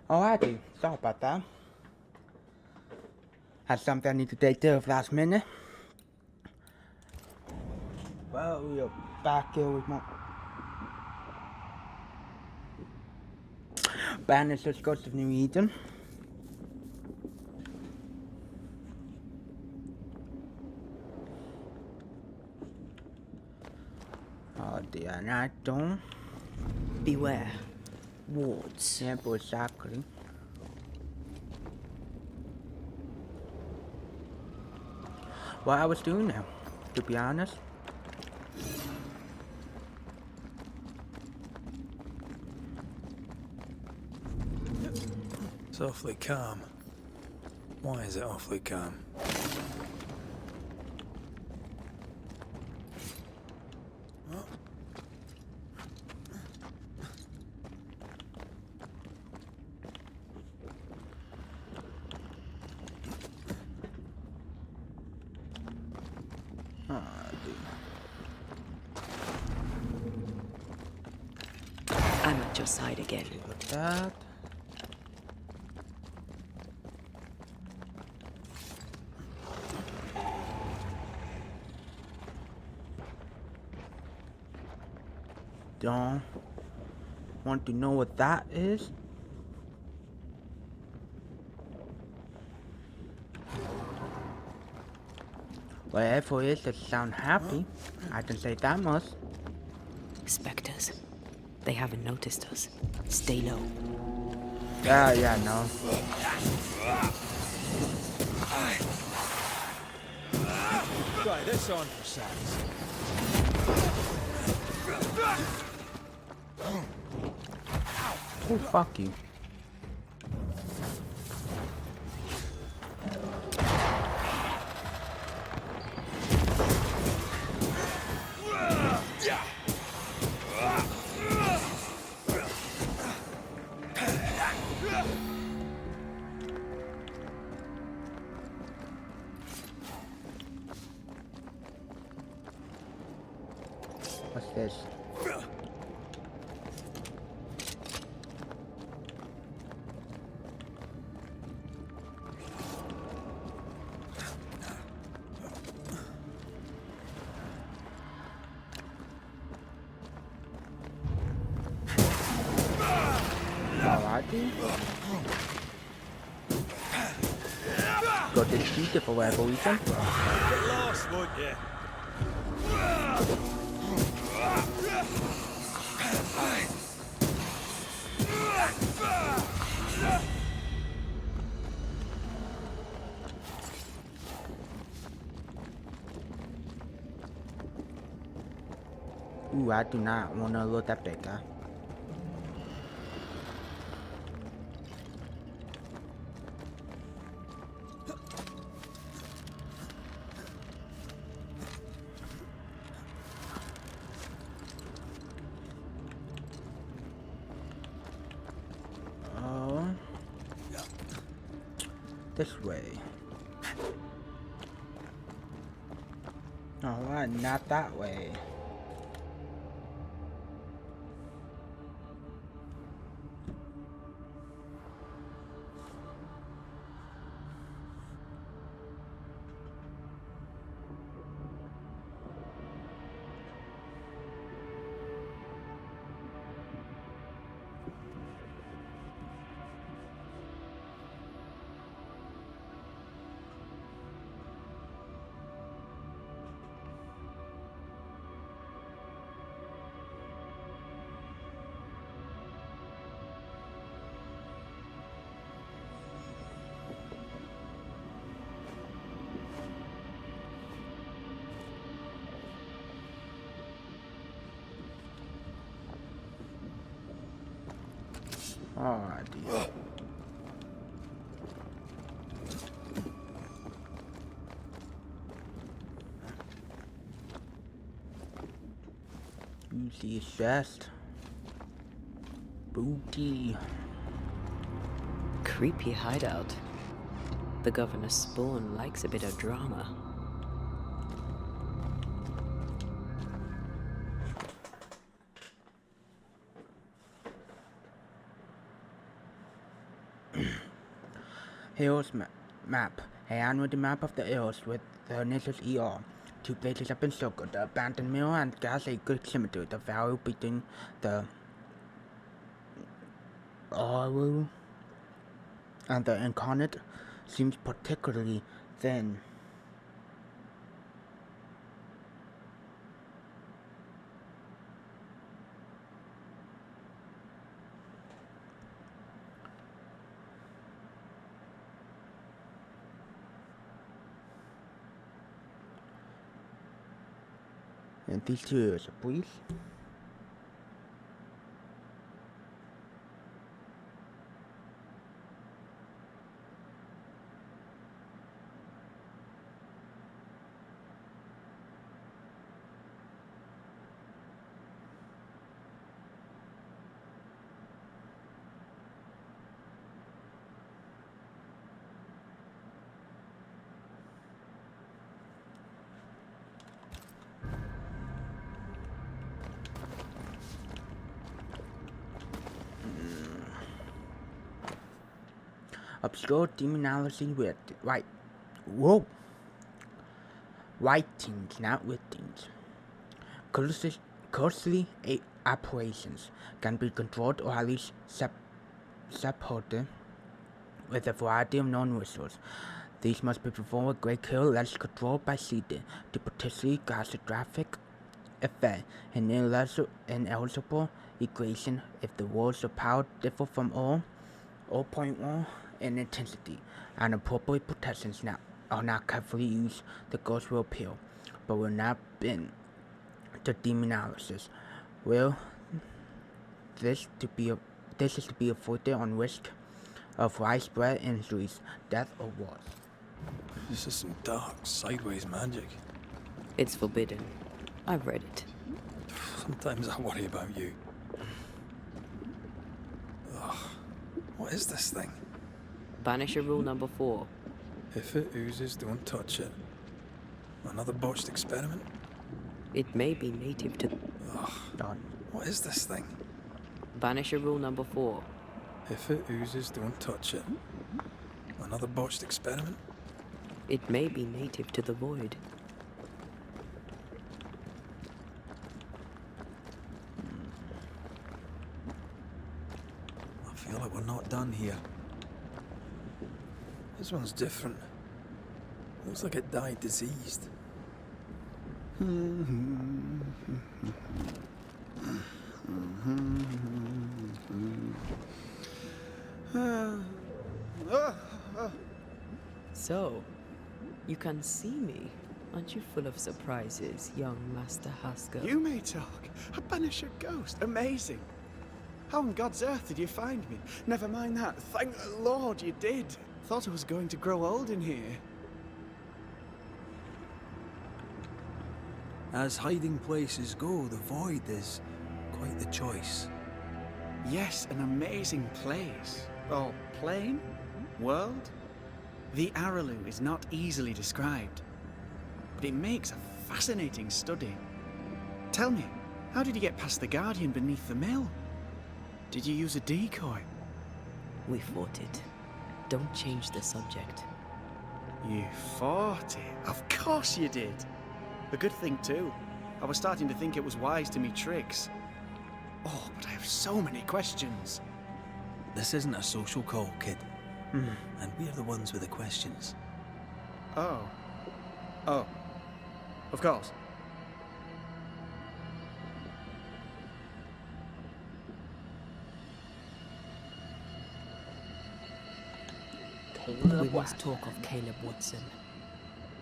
Alrighty, sorry about that. Had something I need to take care of last minute. Well, we are back here with more Banishers Ghost of New Eden. Oh dear, and I don't. Beware. Wards. Yeah, but exactly. What I was doing now, to be honest. It's awfully calm. Why is it awfully calm? Oh dear. I'm at your side again. With that. Don't want to know what that is. Whatever it is that sound happy, I can say that much. Spectres. They haven't noticed us. Stay low. Yeah, no. Try this on for size. Oh, fuck you. What's this? Alrighty. Got defeated for whatever reason. Get lost, would you? Ooh, I do not want to look that bigger. Oh, this way. Alright, not that way. Alrighty. You see his chest. Booty. Creepy hideout. The governor's spawn likes a bit of drama. Map. A handwritten map of the Hills with the initials ER. 2 places have been circled, the abandoned mill and gas a good cemetery. The valley between the Aru and the Incarnate seems particularly thin. And these two areas, please. Obscure demonology with writings, not writings. Cursely apparitions can be controlled or at least supported with a variety of known rituals. These must be performed with great care, lest controlled by Satan, to potentially catastrophic effect, an ineligible equation if the worlds of power differ from all point one in intensity, and appropriate protections are not carefully used, the ghost will appeal, but will not bend to demonologists. Will this is to be avoided on risk of widespread injuries, death, or wars. This is some dark, sideways magic. It's forbidden. I've read it. Sometimes I worry about you. Ugh. What is this thing? Banisher rule number 4. If it oozes, don't touch it. Another botched experiment? It may be native to... Ugh. What is this thing? Banisher rule number 4. If it oozes, don't touch it. Another botched experiment? It may be native to the void. I feel like we're not done here. This one's different. Looks like it died diseased. So, you can see me. Aren't you full of surprises, young Master Haskell? You may talk. A Banisher ghost. Amazing. How on God's earth did you find me? Never mind that. Thank the Lord you did. Thought I was going to grow old in here. As hiding places go, the void is quite the choice. Yes, an amazing place. Or plane? World? The Araloo is not easily described, but it makes a fascinating study. Tell me, how did you get past the Guardian beneath the mill? Did you use a decoy? We fought it. Don't change the subject. You fought it? Of course you did. A good thing too. I was starting to think it was wise to meet Trix. Oh, but I have so many questions. This isn't a social call, kid. And we're the ones with the questions. Oh. Oh. Of course. We must talk of Caleb Watson.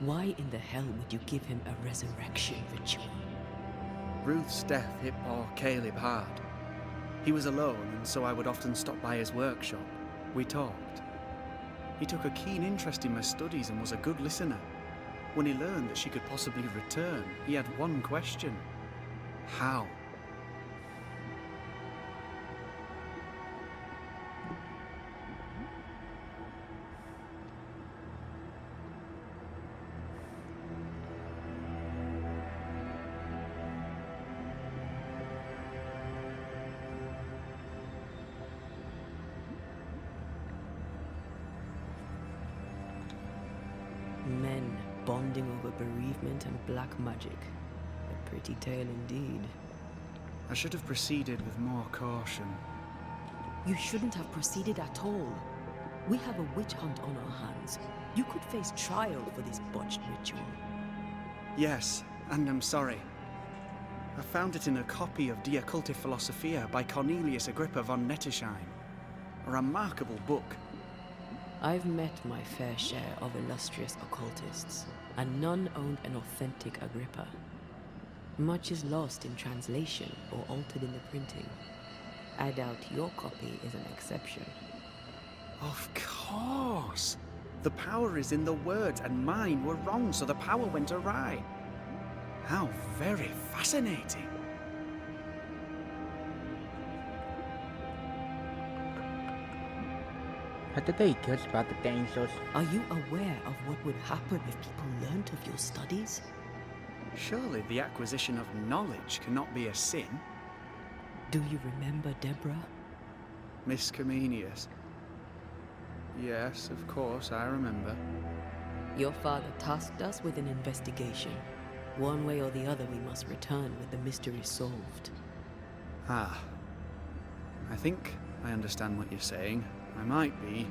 Why in the hell would you give him a resurrection ritual? Ruth's death hit poor Caleb hard. He was alone, and so I would often stop by his workshop. We talked. He took a keen interest in my studies and was a good listener. When he learned that she could possibly return, he had one question. How? men bonding over bereavement and black magic. A pretty tale indeed. I should have proceeded with more caution. You shouldn't have proceeded at all. We have a witch hunt on our hands. You could face trial for this botched ritual. Yes, and I'm sorry. I found it in a copy of De Occulte Philosophia by Cornelius Agrippa von Nettesheim. A remarkable book. I've met my fair share of illustrious occultists, and none owned an authentic Agrippa. Much is lost in translation or altered in the printing. I doubt your copy is an exception. Of course! The power is in the words, and mine were wrong, so the power went awry. How very fascinating. How did they judge about the dangers? Are you aware of what would happen if people learnt of your studies? Surely the acquisition of knowledge cannot be a sin. Do you remember Deborah? Miss Comenius. Yes, of course, I remember. Your father tasked us with an investigation. One way or the other, we must return with the mystery solved. Ah. I think I understand what you're saying. I might be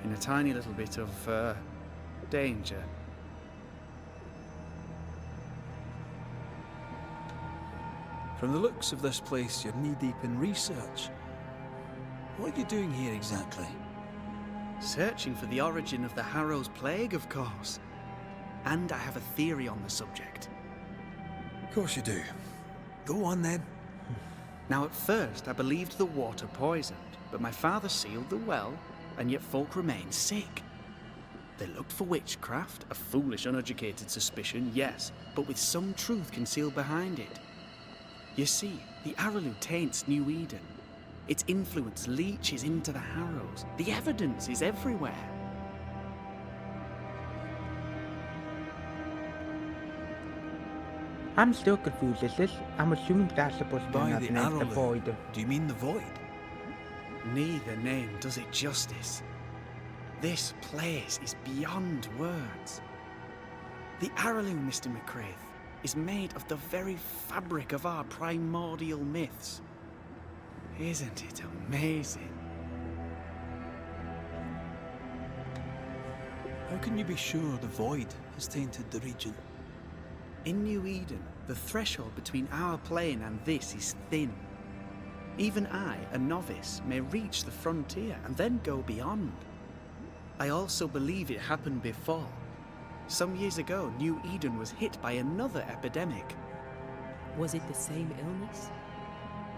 in a tiny little bit of, danger. From the looks of this place, you're knee-deep in research. What are you doing here exactly? Searching for the origin of the Harrow's Plague, of course. And I have a theory on the subject. Of course you do. Go on then. Now, at first, I believed the water poisoned, but my father sealed the well, and yet folk remained sick. They looked for witchcraft, a foolish, uneducated suspicion, yes, but with some truth concealed behind it. You see, the Araloo taints New Eden. Its influence leaches into the Harrows. The evidence is everywhere. I'm still confused. I'm assuming that's supposed to be By another the name for the Araloo. void. Do you mean the void? Neither name does it justice. This place is beyond words. The Araloo, Mr. McCraith, is made of the very fabric of our primordial myths. Isn't it amazing? How can you be sure the void has tainted the region? In New Eden, the threshold between our plane and this is thin. Even I, a novice, may reach the frontier and then go beyond. I also believe it happened before. Some years ago, New Eden was hit by another epidemic. Was it the same illness?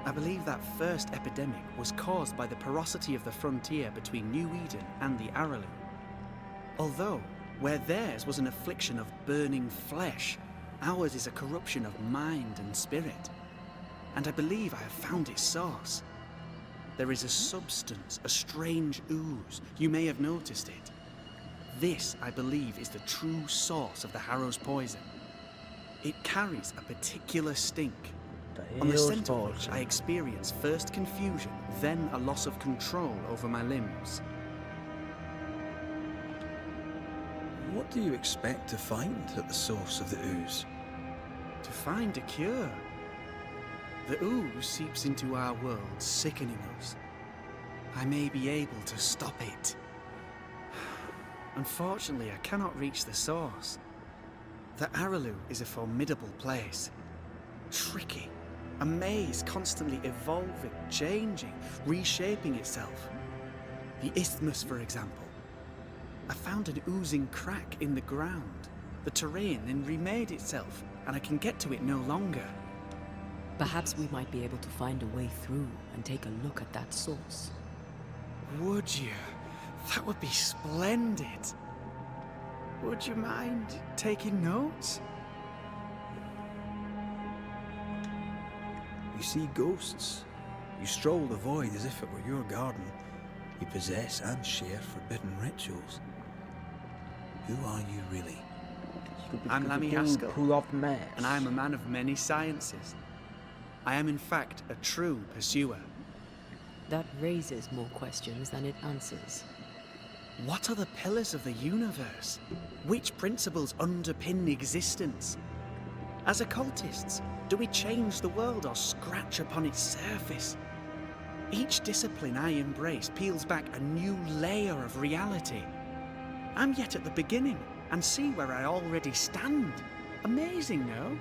I believe that first epidemic was caused by the porosity of the frontier between New Eden and the Araloo. Although, where theirs was an affliction of burning flesh, ours is a corruption of mind and spirit. And I believe I have found its source. There is a substance, a strange ooze. You may have noticed it. This, I believe, is the true source of the Harrow's poison. It carries a particular stink. On the scent of which I experience first confusion, then a loss of control over my limbs. What do you expect to find at the source of the ooze? To find a cure. The ooze seeps into our world, sickening us. I may be able to stop it. Unfortunately, I cannot reach the source. The Araloo is a formidable place. Tricky. A maze constantly evolving, changing, reshaping itself. The isthmus, for example. I found an oozing crack in the ground. The terrain then remade itself, and I can get to it no longer. Perhaps we might be able to find a way through and take a look at that source. Would you? That would be splendid. Would you mind taking notes? You see ghosts. You stroll the void as if it were your garden. You possess and share forbidden rituals. Who are you really? I'm Lammy Haskell, Pull off the mask. and I am a man of many sciences. I am in fact a true pursuer. That raises more questions than it answers. What are the pillars of the universe? Which principles underpin existence? As occultists, do we change the world or scratch upon its surface? Each discipline I embrace peels back a new layer of reality. I'm yet at the beginning and see where I already stand. Amazing, no?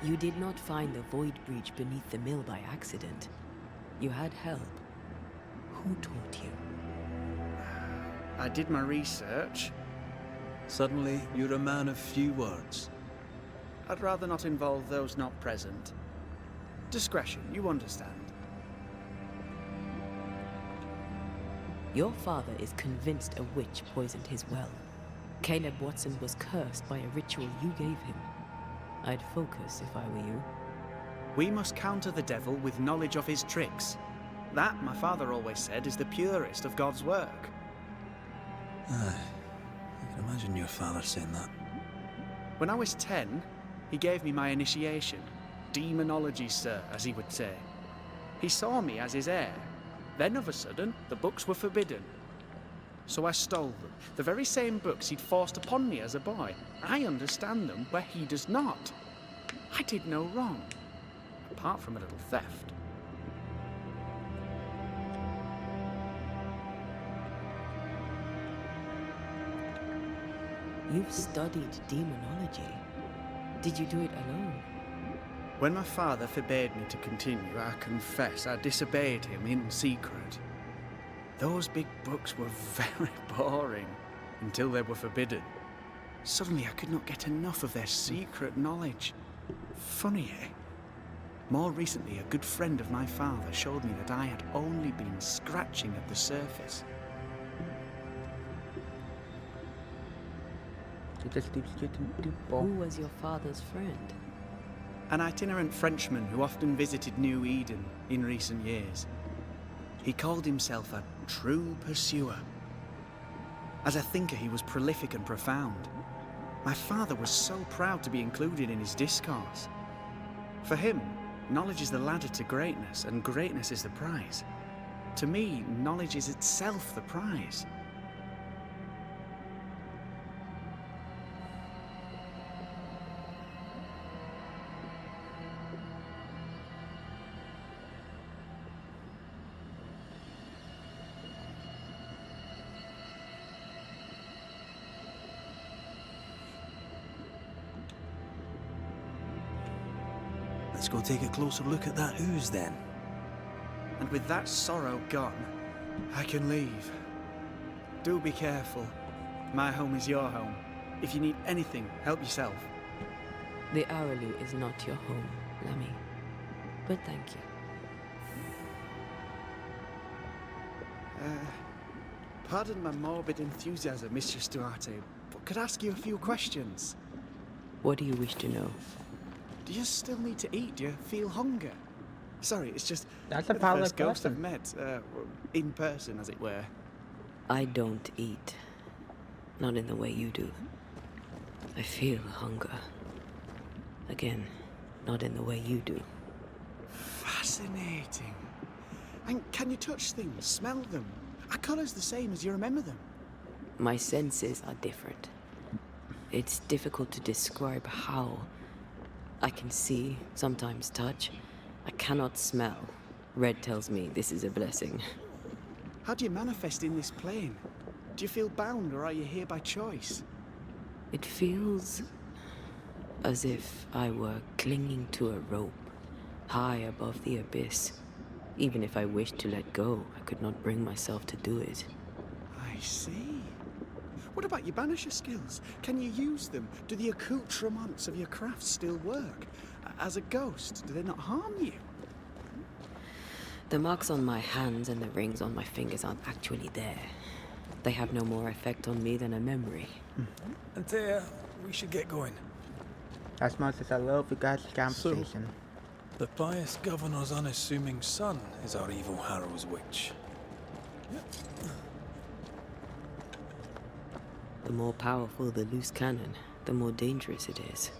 You did not find the void breach beneath the mill by accident. You had help. Who taught you? I did my research. Suddenly, you're a man of few words. I'd rather not involve those not present. Discretion, you understand. Your father is convinced a witch poisoned his well. Caleb Watson was cursed by a ritual you gave him. I'd focus if I were you. We must counter the devil with knowledge of his tricks. That, my father always said, is the purest of God's work. Aye, I can imagine your father saying that. When I was 10, he gave me my initiation. Demonology, sir, as he would say. He saw me as his heir. Then, of a sudden, the books were forbidden. So I stole them. The very same books he'd forced upon me as a boy. I understand them where he does not. I did no wrong, apart from a little theft. You've studied demonology. Did you do it alone? When my father forbade me to continue, I confess I disobeyed him in secret. Those big books were very boring until they were forbidden. Suddenly I could not get enough of their secret knowledge. Funny, eh? More recently, a good friend of my father showed me that I had only been scratching at the surface. It just keeps getting Who deeper. was your father's friend? An itinerant Frenchman who often visited New Eden in recent years. He called himself a true pursuer. As a thinker, he was prolific and profound. My father was so proud to be included in his discourse. For him, knowledge is the ladder to greatness, and greatness is the prize. To me, knowledge is itself the prize. Let's go take a closer look at that ooze then. And with that sorrow gone, I can leave. Do be careful. My home is your home. If you need anything, help yourself. The Araloo is not your home, Lemmy. But thank you. Pardon my morbid enthusiasm, Mistress Duarte, but could I ask you a few questions? What do you wish to know? Do you still need to eat? Do you feel hunger? Sorry, it's just That's a the valid first ghost I've question. met, in person, as it were. I don't eat. Not in the way you do. I feel hunger. Again, not in the way you do. Fascinating. And can you touch things, smell them? Are colours the same as you remember them? My senses are different. It's difficult to describe how. I can see, sometimes touch. I cannot smell. Red tells me this is a blessing. How do you manifest in this plane? Do you feel bound, or are you here by choice? It feels as if I were clinging to a rope, high above the abyss. Even if I wished to let go, I could not bring myself to do it. I see. What about your banisher skills? Can you use them? Do the accoutrements of your craft still work? As a ghost, do they not harm you? The marks on my hands and the rings on my fingers aren't actually there. They have no more effect on me than a memory. Antea, we should get going. As much as I love you guys' So- conversation. The pious governor's unassuming son is our evil Harrow's witch. The more powerful the loose cannon, the more dangerous it is.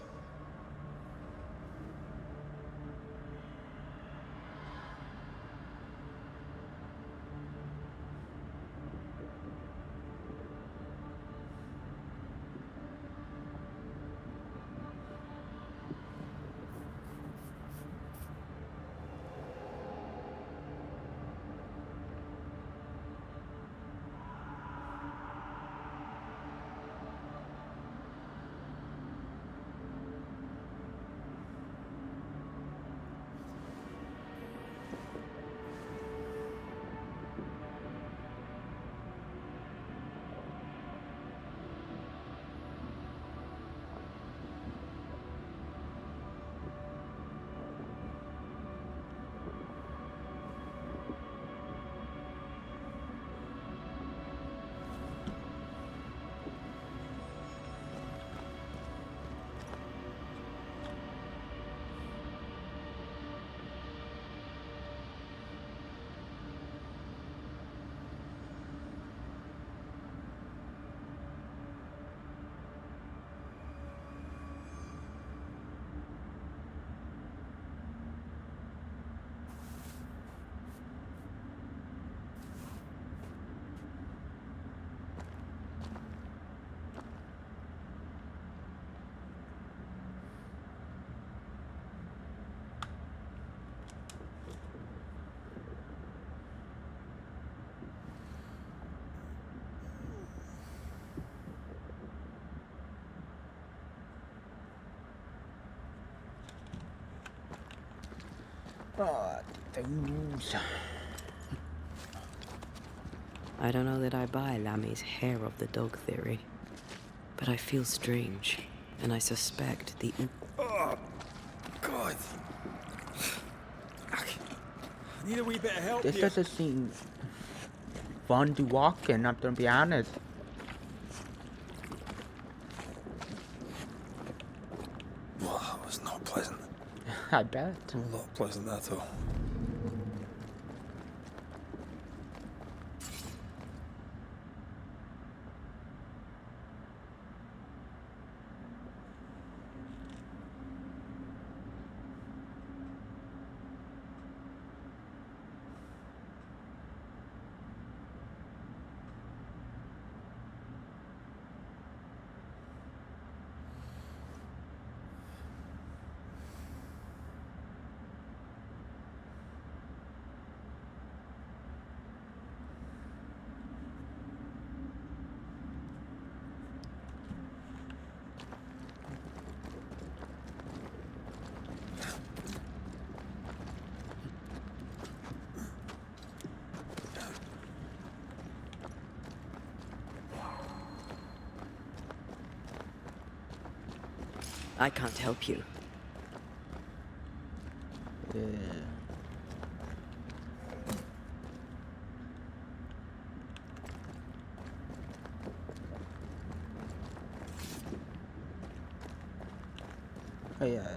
Oh, things. I don't know that I buy Lammy's hair of the dog theory, but I feel strange, and I suspect the Oh, God. I need a wee bit of help This here. doesn't seem fun to walk in, I'm gonna be honest. Well, that was not pleasant. I bet. Not pleasant at all. I can't help you. Yeah. Oh yeah.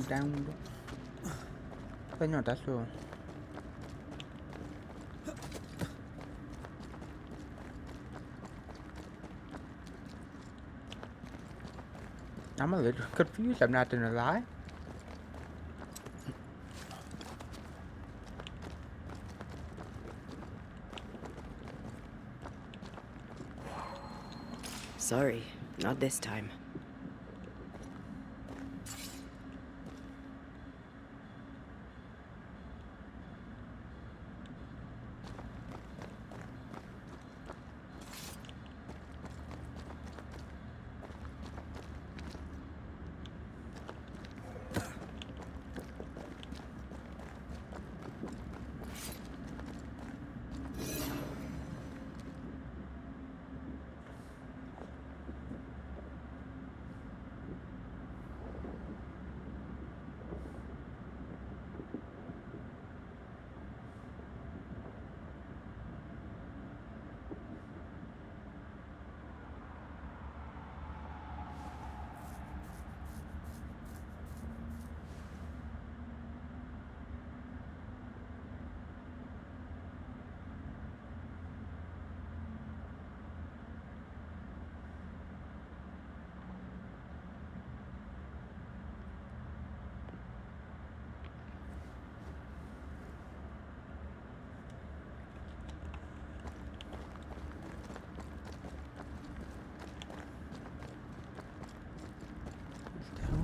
Down. But no, that's all. I'm a little confused, I'm not gonna lie. Sorry, not this time.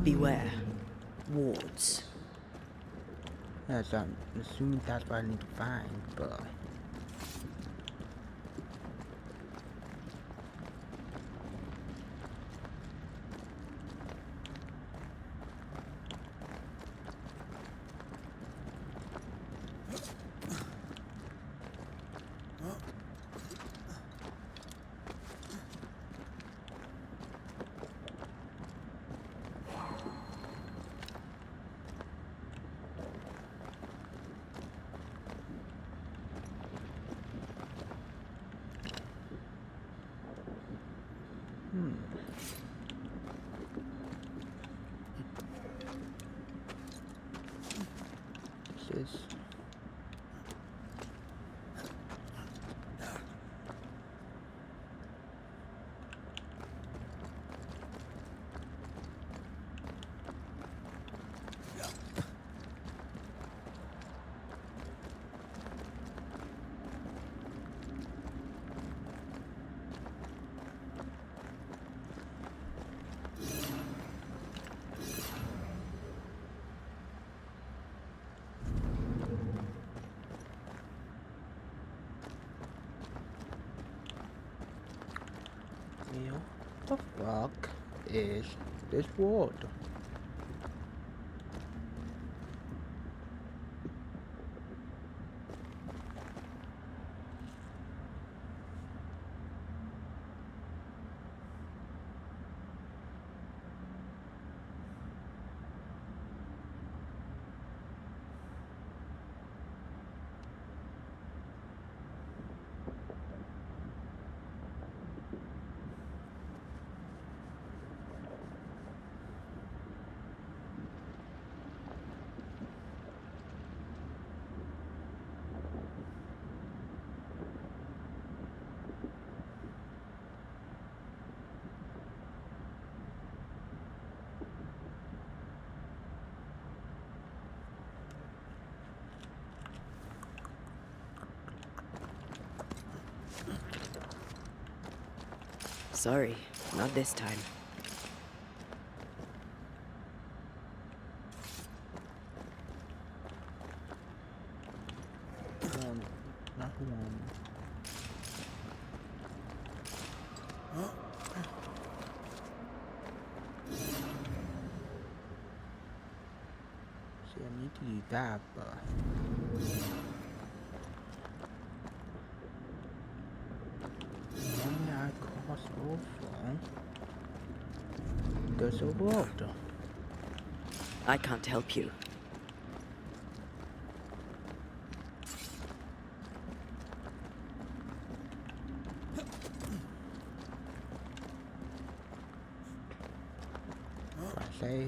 Beware. Wards. Yes, I'm assuming that's what I need to find, but... This is... the fuck is this world? Sorry, not this time. Not one. See, I need to do that, but when I cross over, there's a road. I can't help you. I say.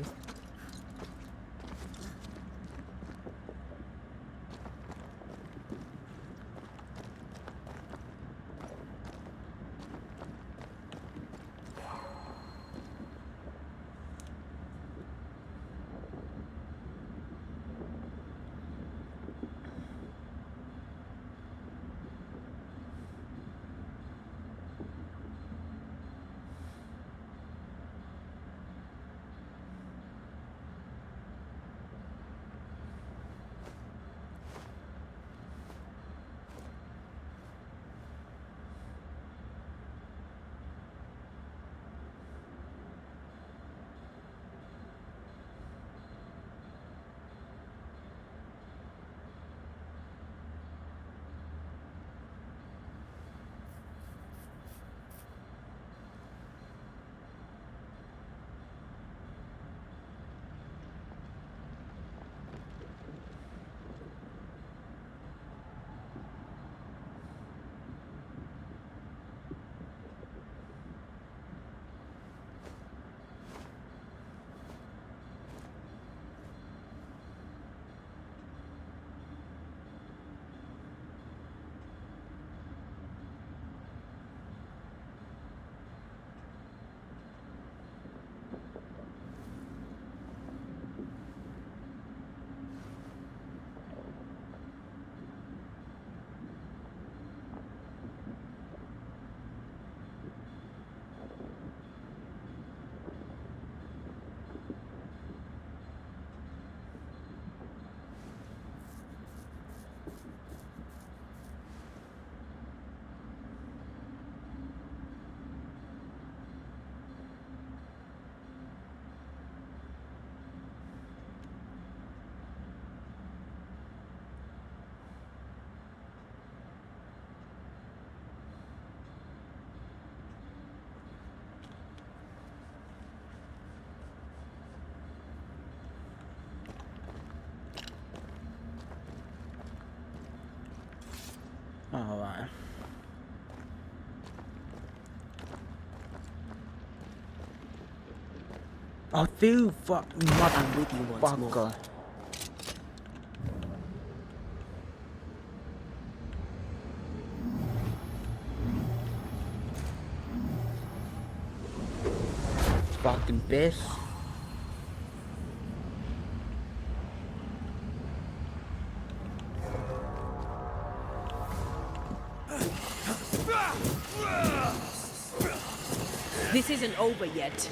Alright. Oh, dude, fuck, I'm with you once more. motherfucker. Fucking bitch. This isn't over yet.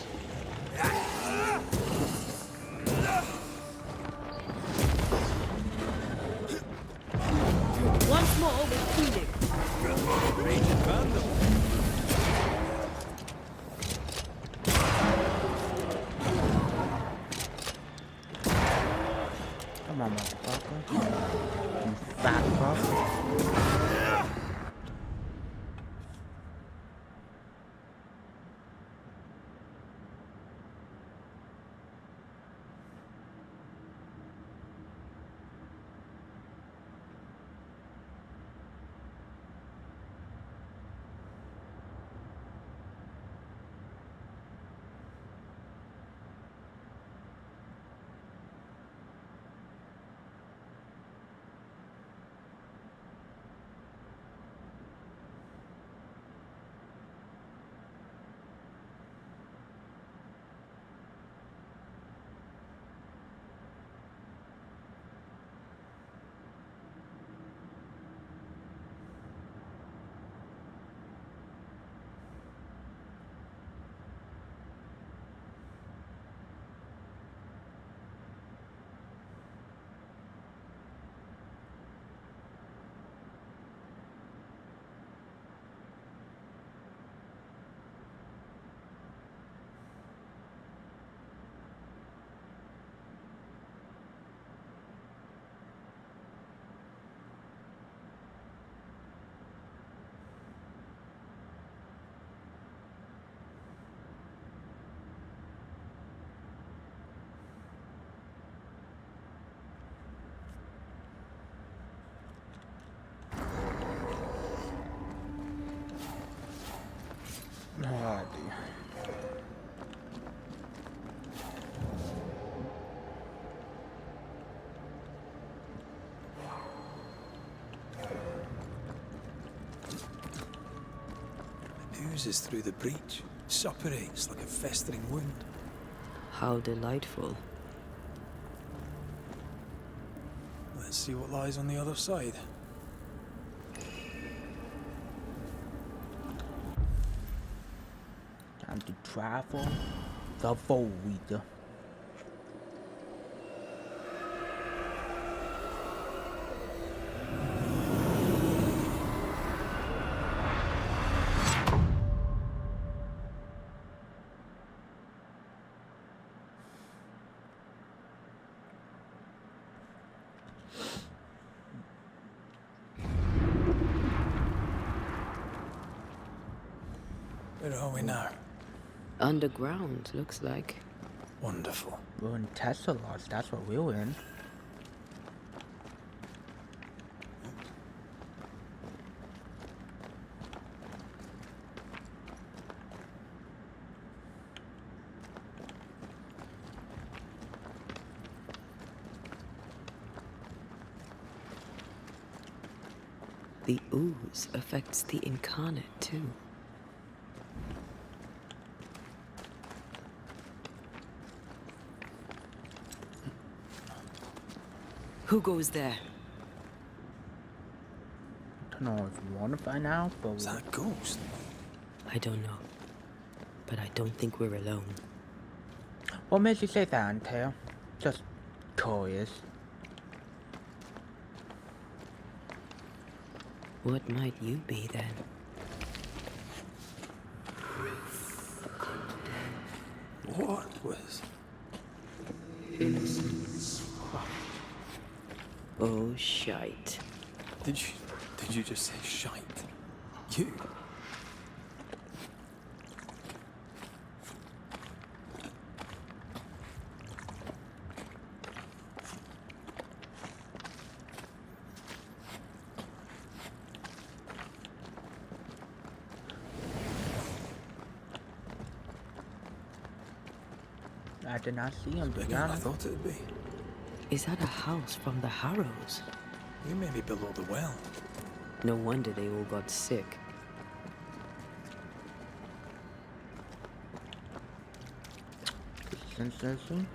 Once more with feeling. Raging vandal. motherfucker. You fat fuck. Oh dear. It oozes through the breach, suppurates like a festering wound. How delightful. Let's see what lies on the other side. Time to travel the void. Where are we now? Underground, looks like. Wonderful. We're in Teslas, that's what we're in. The ooze affects the incarnate, too. Who goes there? Don't know if you want to find out, but Is that a ghost? I don't know. But I don't think we're alone. what makes you say that, Antail? Just curious. What might you be then? What was? Oh, shite. Did you just say shite? You? I did not see him, to be Bigger than I honest. thought it'd be. Is that a house from the Harrows? You may be below the well. No wonder they all got sick. Sensation?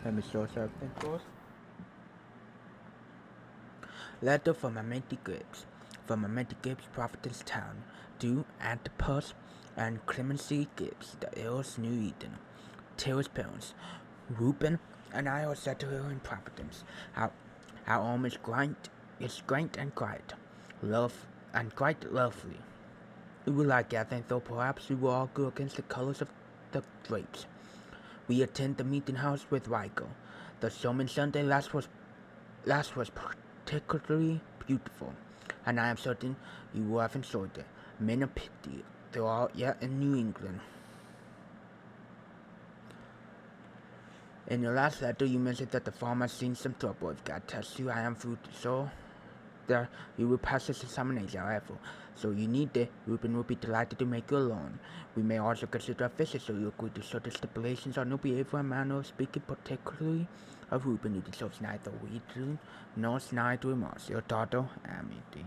Let me show something first. Letter from Amenti Gibbs. From Amenti Gibbs, Prophetess Town. To Antipas and Clemency Gibbs, the heirs New Eden. Tara's parents, Reuben and I will settle here in Providence. Our home is great and quiet, quite lovely. We will like gathering, though perhaps we will argue against the colors of the drapes. We attend the meeting house with Rico. The sermon Sunday last was particularly beautiful, and I am certain you will have enjoyed it. Men of pity, they are yet in New England. In your last letter, you mentioned that the farm has seen some trouble. If God tells you I am fruit, so there you will pass this examination, however. So you need it. Reuben will be delighted to make you a loan. We may also consider a visit, so you agree to certain stipulations on your behavior and manner of speaking, particularly of Reuben, who deserves neither reason nor snide remarks. Your daughter, Amity.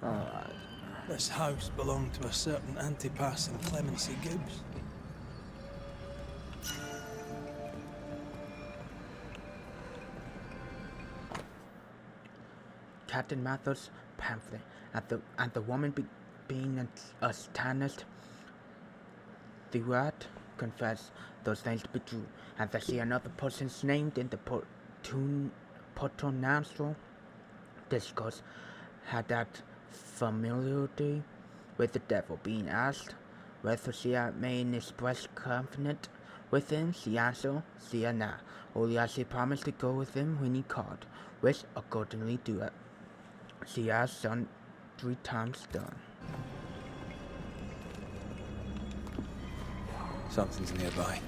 Alright. This house belonged to a certain Antipas and Clemency Gibbs. Captain Mather's pamphlet, and the woman being a Satanist. The rat confessed those things to be true, and that she another person's named in the preternatural discourse had that familiarity with the devil. Being asked whether she had made express confidence with him, she answered, she had not, only as she promised to go with him when he called, which accordingly do it. She has done 3 times done. Something's nearby.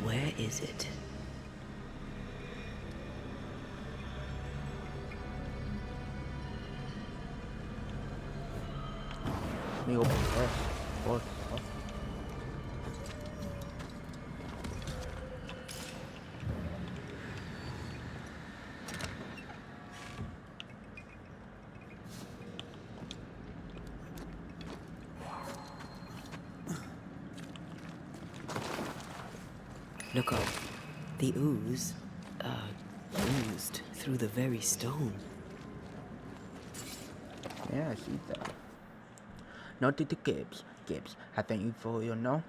Where is it? Let me open this. Look up. The ooze, oozed through the very stone. Yeah, I see that. Noted to Gibbs. Gibbs, I thank you for your no.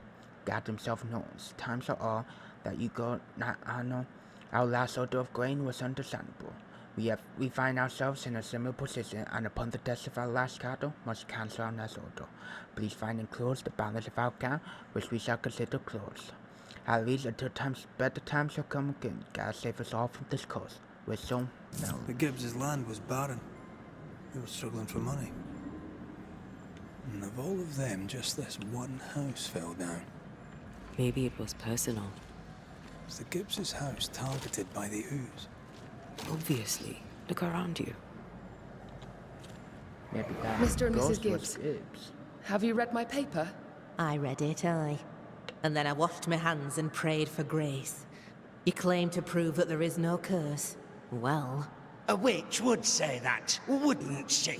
God himself knows. Times are all that you go not honor. Our last order of grain was understandable. We find ourselves in a similar position, and upon the death of our last cattle, must cancel our last order. Please find enclosed the balance of our account, which we shall consider closed. At least until better times shall come again. God save us all from this curse. With so no. The Gibbs' land was barren. They were struggling for money. And of all of them, just this one house fell down. Maybe it was personal. Was the Gibbs' house targeted by the ooze? Obviously. Look around you. Maybe that Mr. and ghost Mrs. was Gibbs. Gibbs. Have you read my paper? I read it, aye. And then I washed my hands and prayed for grace. You claim to prove that there is no curse. Well, A witch would say that, wouldn't she?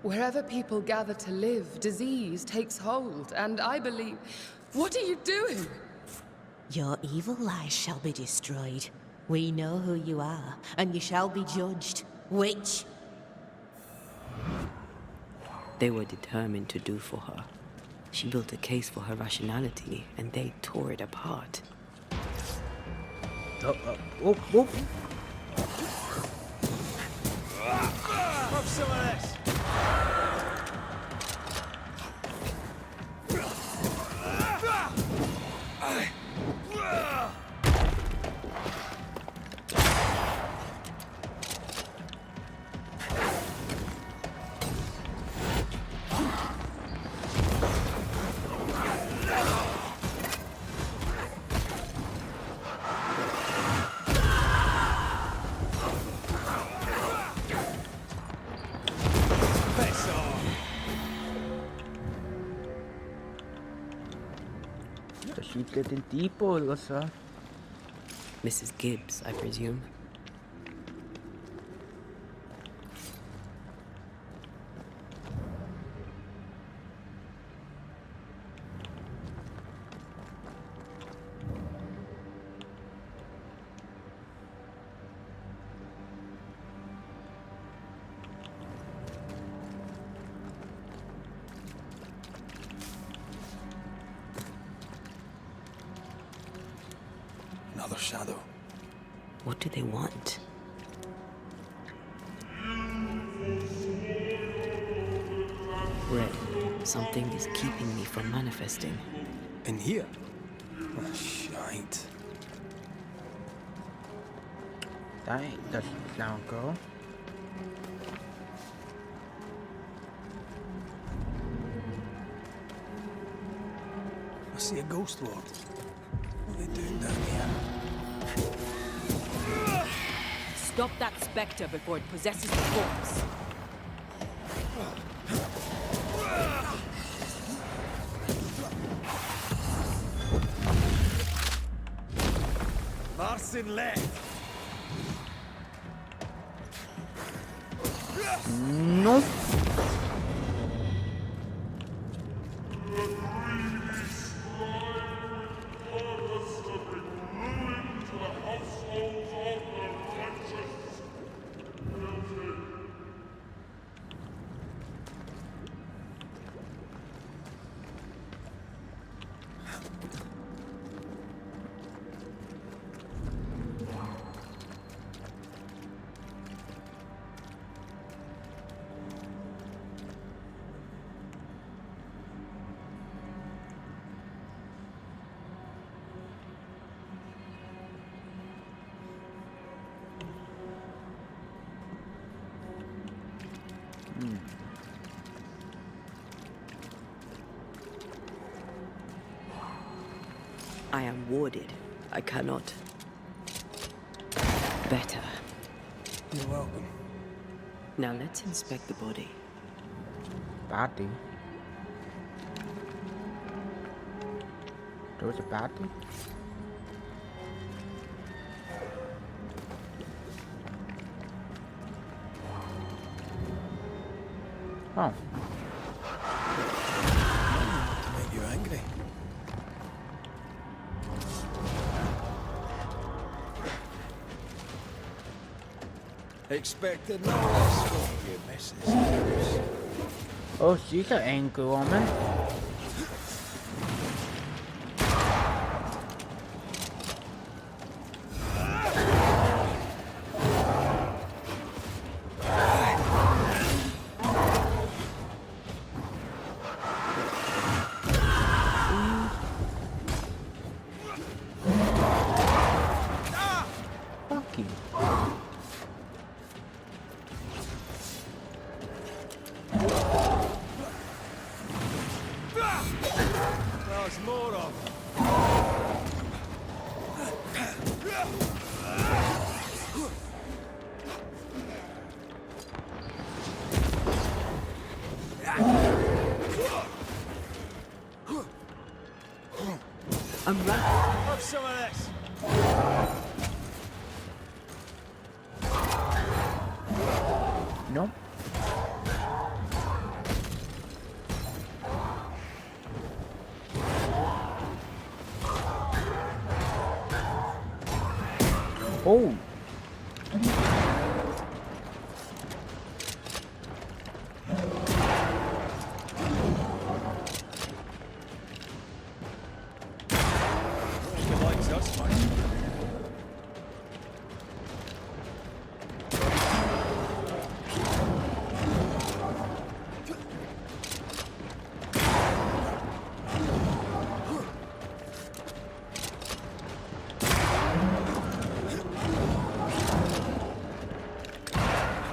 Wherever people gather to live, disease takes hold, and I believe... What are you doing? your evil lies shall be destroyed. We know who you are, and you shall be judged. Witch! They were determined to do for her. She built a case for her rationality, and they tore it apart. Oh. Have some of this! she's getting deeper, Alyssa. Mrs. Gibbs, I presume. Another shadow. What do they want? Red, something is keeping me from manifesting. In here? Oh, shite. That doesn't sound good. I see a ghost lord. What are they doing down here? Stop that spectre before it possesses the corpse. Marcin left. Nope. I am warded. I cannot. Better. You're welcome. Now let's inspect the body. Body. There was a body? Oh. To make you angry. Expected no less from you, Mrs. Oh, she's an angry woman. Fuck you. There's more of them. I'm right. Have some of this. Nope. Oh. He likes us much.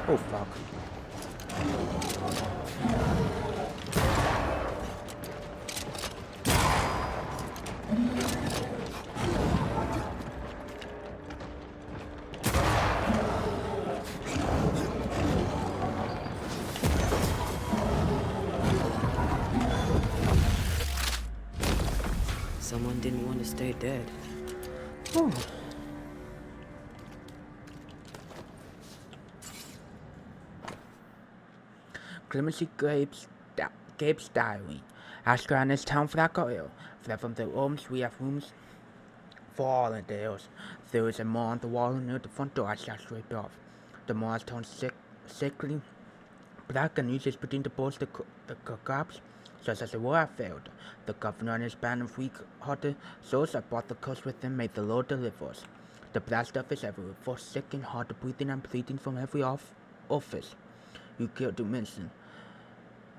Oh, fuck. Someone didn't want to stay dead. Ooh. Clemency Gabe's diary. Astra and his town flag got ill. Fled from the rooms. We have rooms for all in the hills. There is a mole on the wall near the front door. I shot straight off. The mole has turned sickly black and uses between the boards the cops. Just as the war had failed, the governor and his band of weak-hearted souls that brought the curse with them made the Lord deliver us. The black stuff is everywhere, for sick and hard breathing and bleeding from every office. You killed the Minson,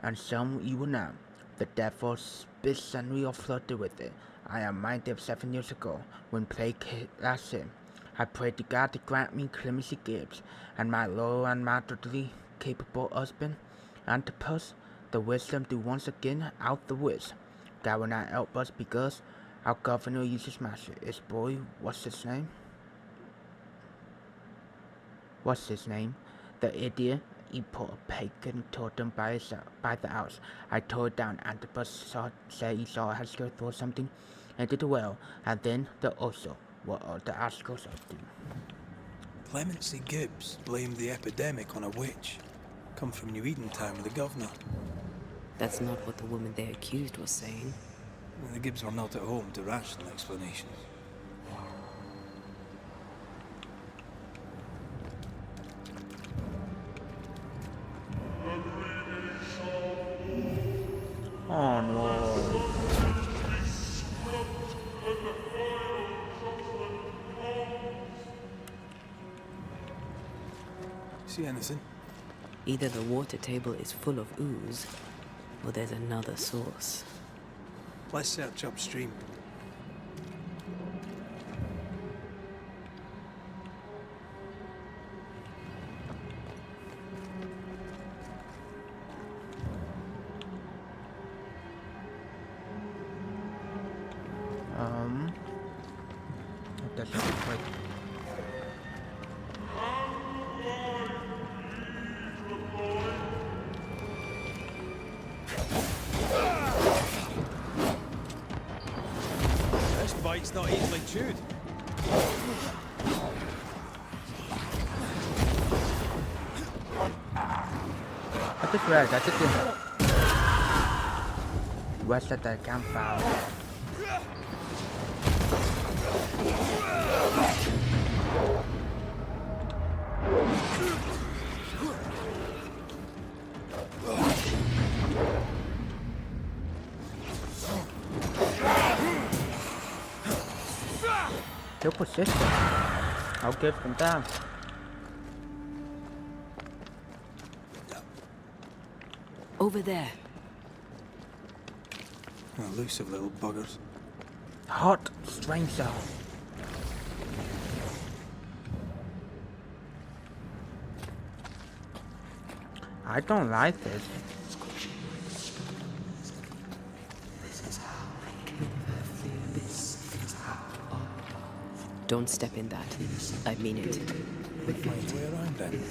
and some you will now. The devil spits and we are flooded with it. I am minded of 7 years ago, when plague last hit. I prayed to God to grant me Clemency Gibbs, and my loyal and maturely capable husband, Antipas, the wisdom to once again out the woods. God will not help us because our governor uses master. His boy, what's his name? The idiot. He put a pagan totem by the house. I tore it down. Antipas said he saw Haskell throw something into the well, and then the also. What are the Haskell's up to? Clemency Gibbs blamed the epidemic on a witch. Come from New Eden Town with the governor. That's not what the woman they accused was saying. The Gibbs were not at home to rational explanations. Oh no. See anything? Either the water table is full of ooze, or there's another source. Let's search upstream. That's not quite. This bite's not easily chewed. I just realized I just didn't. West at the campfire. Still persistent. I'll give them down. Over there. Elusive little buggers. Hot stranger. I don't like this. Don't step in that. I mean it. Find a way around then.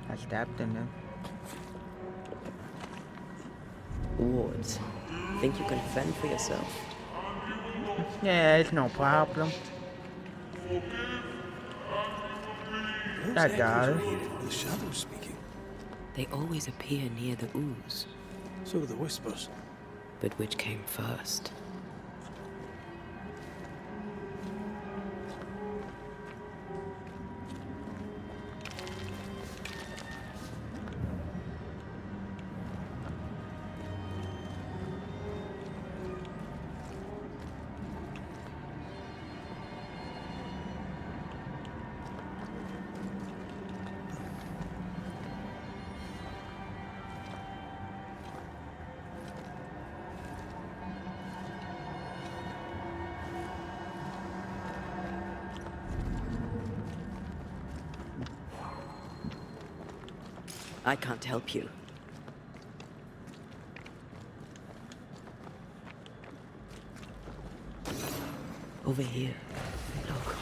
I stabbed in it. Wards. Think you can fend for yourself? Yeah, it's no problem. Those That echoes guy. were here, the shadows speaking. They always appear near the ooze. So do the whispers. But which came first? I can't help you. Over here. Look.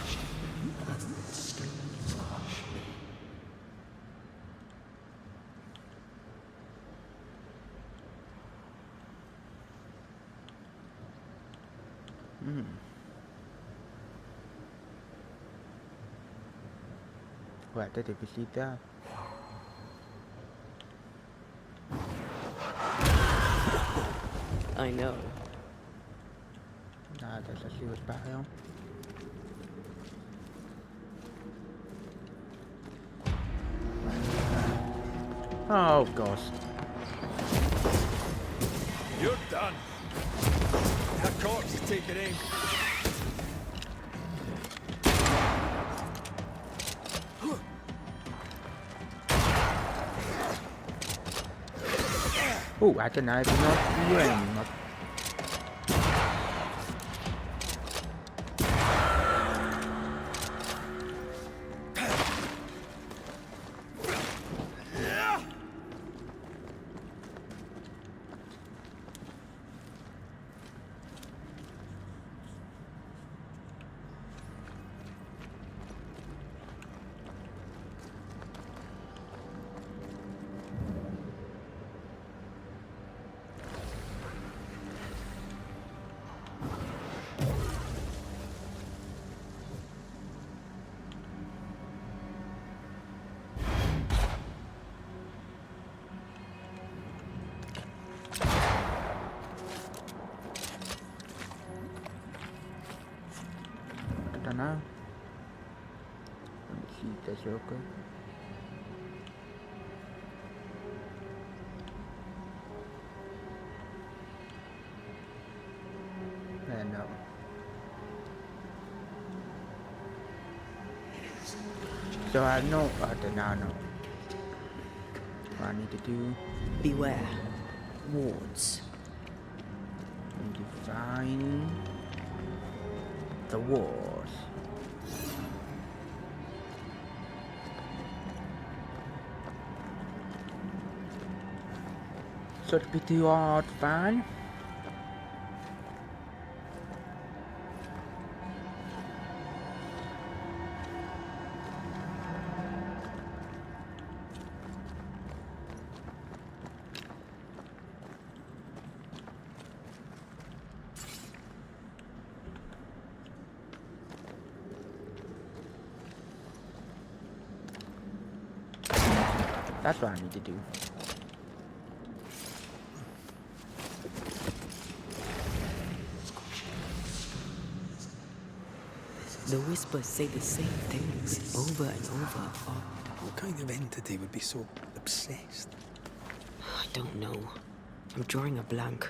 Where did it see that? I know. Nah, that's a serious battle. Oh gosh. You're done. That corpse is taking aim. Oh, I cannot do anymore. I don't know. Let me see the circle. No. So I know, now I know what I need to do. Beware. Wards. I need to find the walls. So it'd be too hard to find. That's what I need to do. The whispers say the same things over and over. What kind of entity would be so obsessed? I don't know. I'm drawing a blank.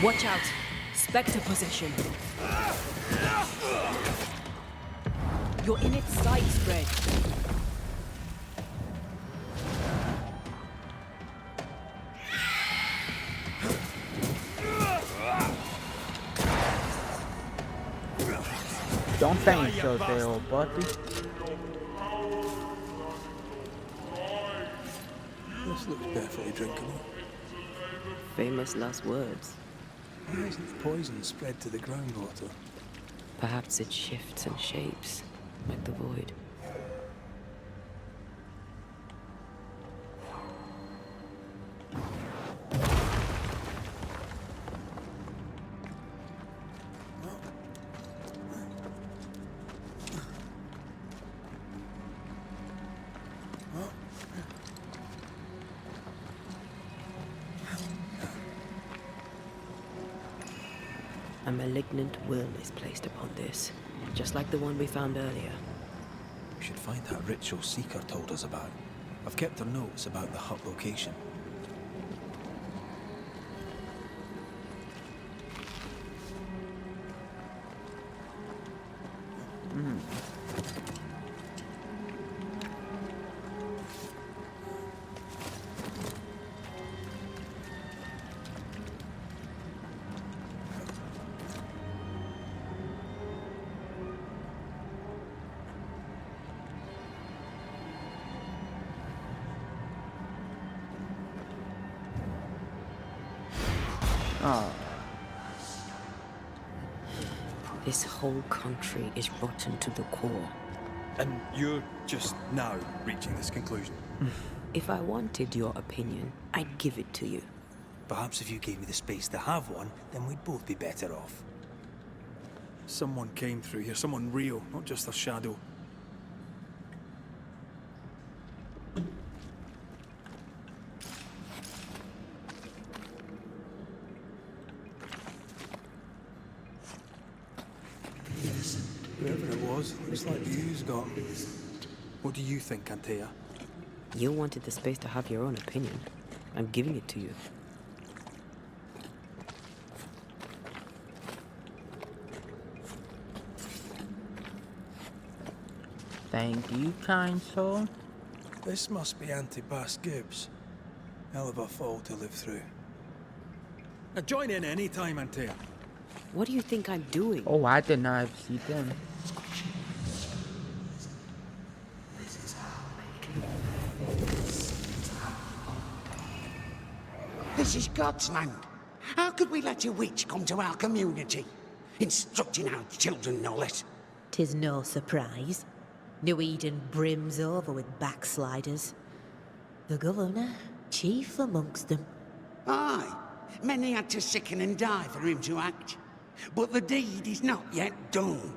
Watch out! Spectre possession. You're in its sight spread. Don't think so there, buddy. This looks perfectly drinkable. Famous last words. Why isn't the poison spread to the groundwater? Perhaps it shifts and shapes, like the void. A malignant will is placed upon this, just like the one we found earlier. We should find that ritual Seeker told us about. I've kept her notes about the hut location. Oh, This whole country is rotten to the core. And you're just now reaching this conclusion? If I wanted your opinion, I'd give it to you. Perhaps if you gave me the space to have one, then we'd both be better off. Someone came through here, someone real, not just a shadow. Whoever it was, looks like the ooze got him. What do you think, Antea? You wanted the space to have your own opinion. I'm giving it to you. thank you, kind soul. This must be Antipas Gibbs. Hell of a fall to live through. Now join in any time, Antea. What do you think I'm doing? Oh, I did not see them. This is God's land. How could we let a witch come to our community? Instructing our children, no less. 'Tis no surprise. New Eden brims over with backsliders. The governor, chief amongst them. Aye, many had to sicken and die for him to act. But the deed is not yet done.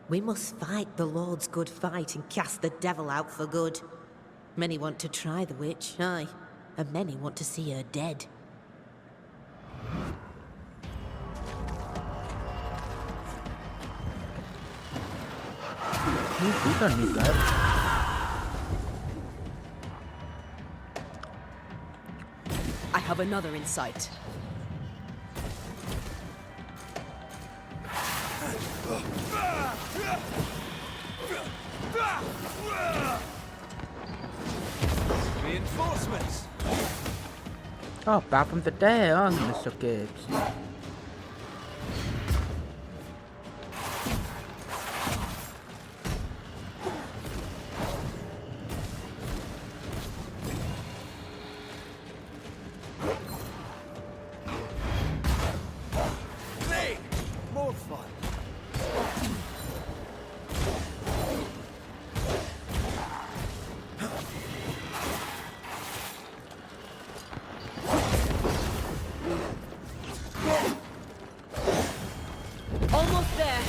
We must fight the Lord's good fight and cast the devil out for good. Many want to try the witch, aye, and many want to see her dead. We don't need that. I have another in sight. Reinforcements! Oh, back from the dead, huh, Mr. Gibbs? Hey! More fun! Almost there.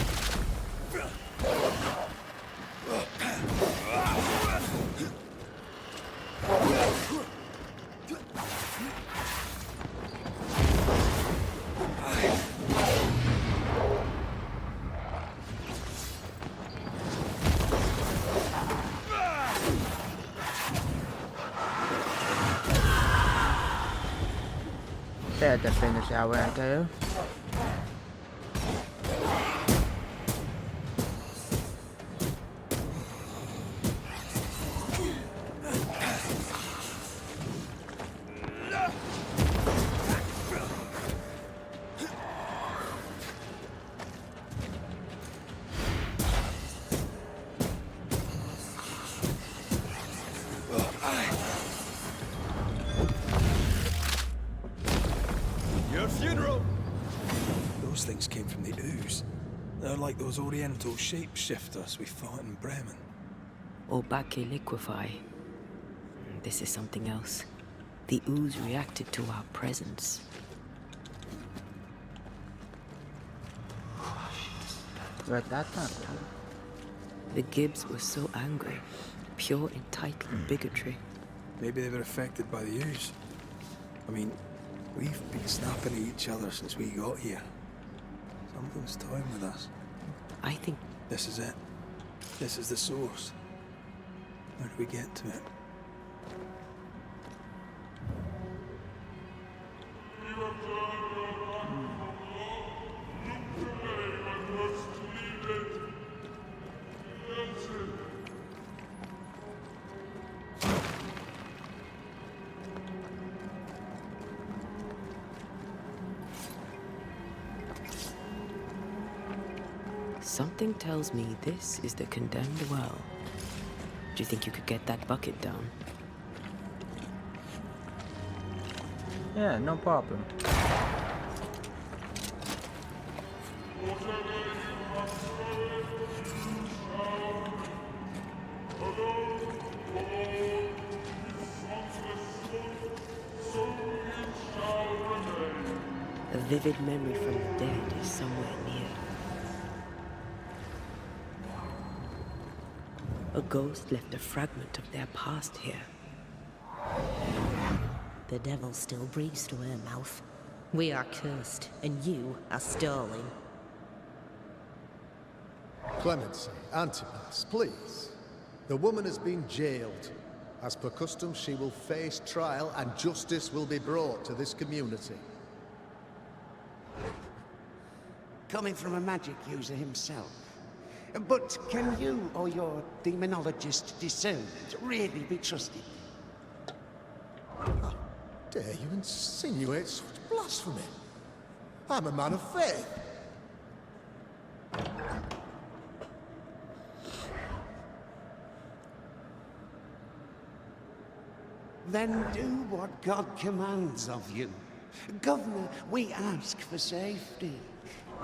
There to finish our idea. Your funeral! Those things came from the ooze. They're like those oriental shapeshifters we fought in Bremen. Obake liquefy. This is something else. The ooze reacted to our presence. But that's not cool. The Gibbs were so angry. Pure entitled bigotry. Maybe they were affected by the ooze. I mean, we've been snapping at each other since we got here. Something's toying with us. I think This is it. This is the source. How do we get to it? something tells me this is the condemned well. Do you think you could get that bucket down? Yeah, no problem. A vivid memory from the dead is somewhere near. A ghost left a fragment of their past here. The devil still breathes through her mouth. We are cursed, and you are stolen. Clemency, Antipas, please. The woman has been jailed. As per custom, she will face trial and justice will be brought to this community. Coming from a magic user himself. But can you or your demonologist discernment really be trusted? How dare you insinuate such blasphemy? I'm a man of faith. Then do what God commands of you. Governor, we ask for safety.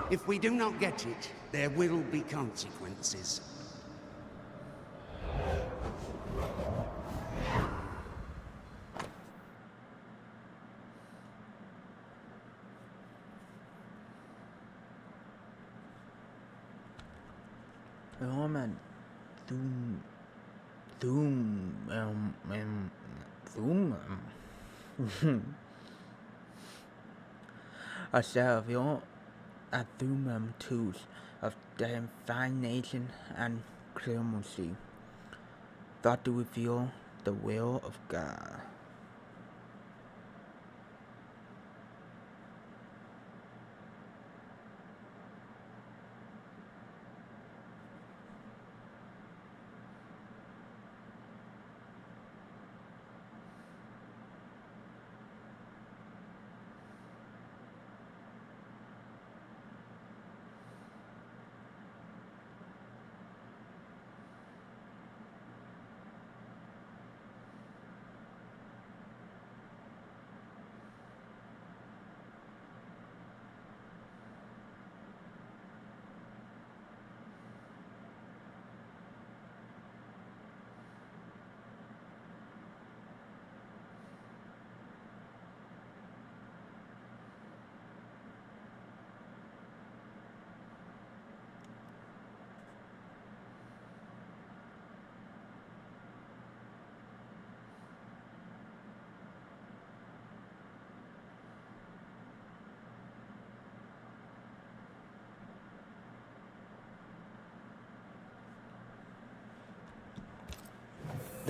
If we do not get it, there will be consequences. Roman Zoom a several Athumum tools of divination and clemency, thought to reveal the will of God.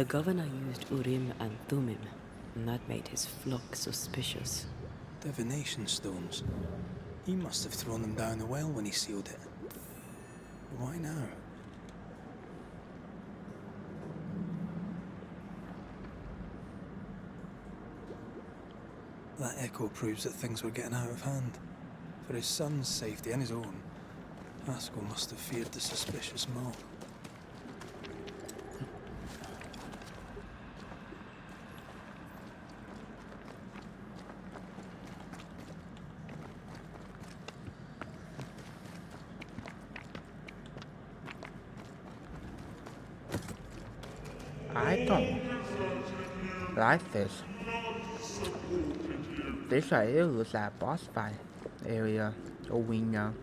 The governor used Urim and Thummim, and that made his flock suspicious. Divination stones. He must have thrown them down the well when he sealed it. Why now? That echo proves that things were getting out of hand. For his son's safety and his own, Haskell must have feared the suspicious mob. I don't like this. This area looks like a boss fight area, arena.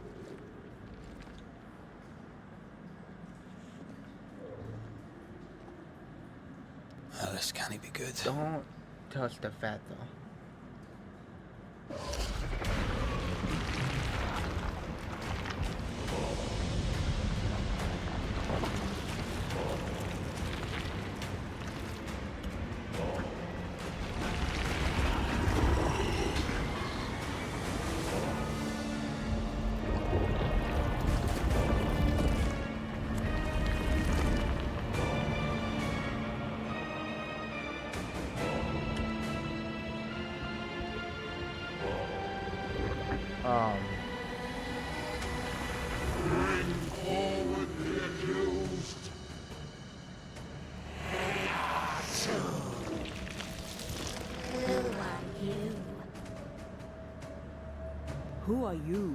Oh, this can't be good. Don't touch the feather. Who are you?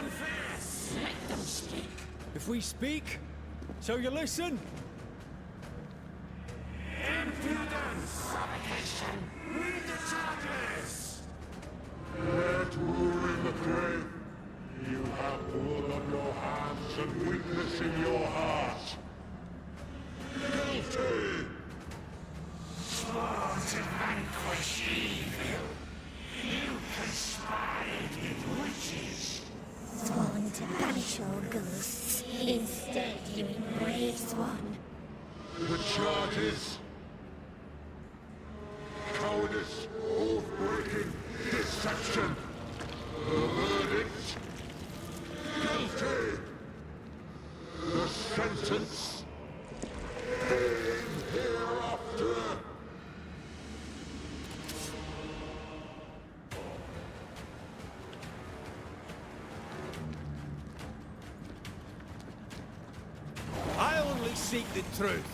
Confess! Let them speak. If we speak, so you listen? Impudence! Provocation! Read the charges! Let rule in the grave. You have blood on your hands and weakness in your heart. Guilty! Sworn to vanquish evil. You conspired with witches. Sworn to banish all ghosts. Instead, you embrace one. The charges. Cowardice, oath-breaking, deception. The verdict. Guilty. The sentence. Pain hereafter. I only seek the truth.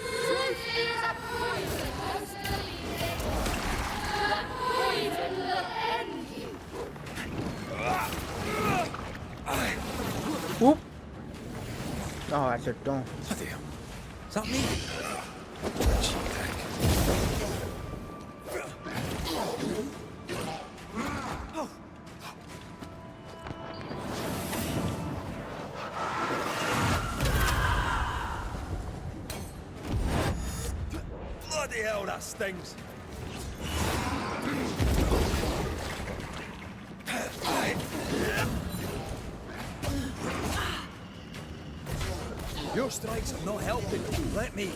Truth is a poison, most believe it. That poison will end you. Whoop! Oh, that's a don't. Bloody hell. Is that me? Bloody hell, that stings. Your strikes are not helping. Let me.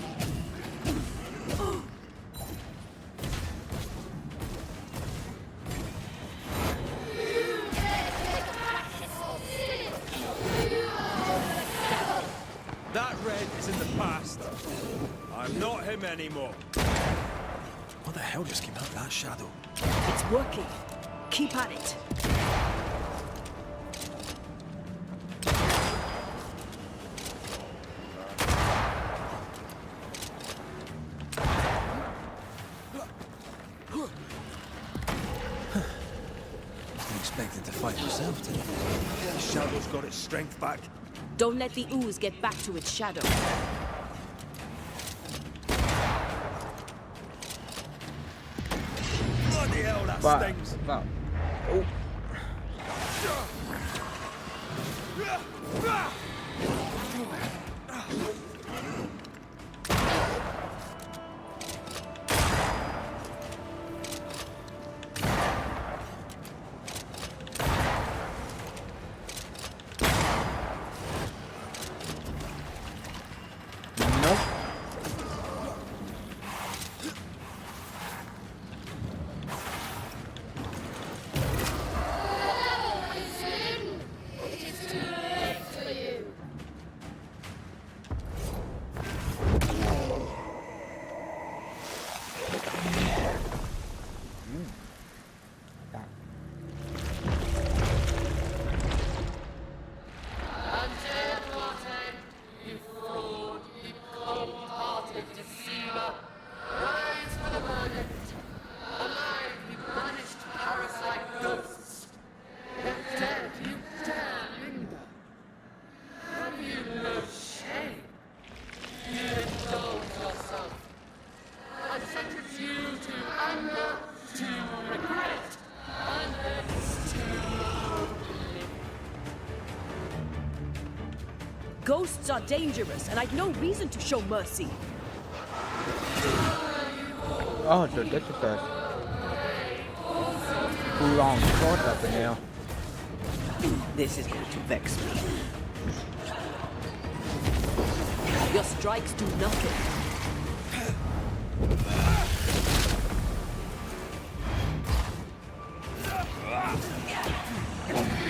That red is in the past. I'm not him anymore. What the hell just came out of that shadow? It's working. Keep at it. Wasn't expecting to fight yourself, did you? The shadow's got its strength back. Don't let the ooze get back to its shadow. Bloody hell, that But, stings. but, oh, nope. It is too late for you. That. Undead Morten, you fraud, you cold-hearted deceiver, rise for the verdict. Alive, you banished parasite ghosts. Yet dead, you dare linger. Have you no shame? You indulge yourself. I sentence you to anger, to regret, and thence to oblivion. Ghosts are dangerous, and I've no reason to show mercy. Oh, so this is a long sword up in here. This is going to vex me. Your strikes do nothing.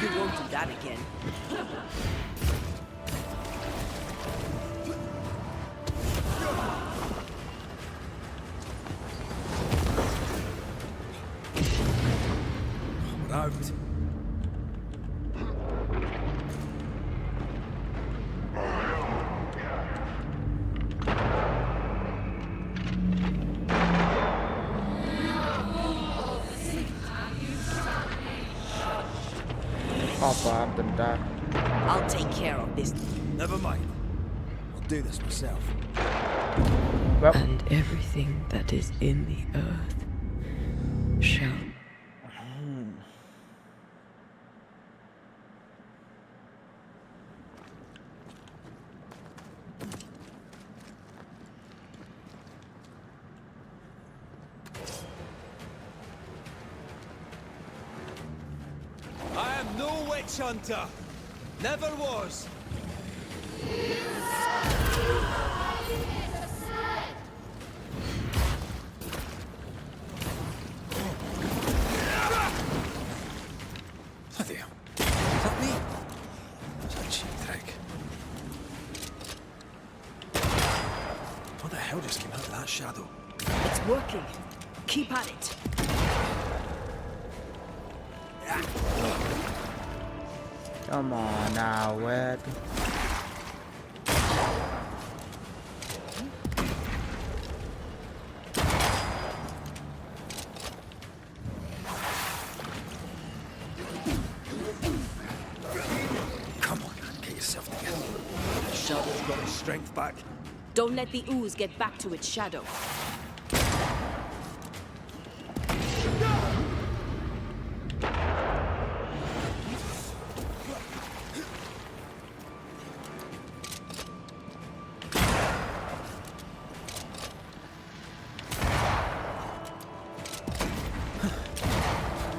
You won't do that again. We're out. Apa bentar. I'll take care of this. Never mind. I'll do this myself. Well, And everything that is in the earth shall. I am no witch hunter. Never was. Bloody hell. Is that me? It's a cheap trick. What the hell just came out of that shadow? It's working. Keep at it. come on now, web. Come on, get yourself together. The shadow's got his strength back. Don't let the ooze get back to its shadow.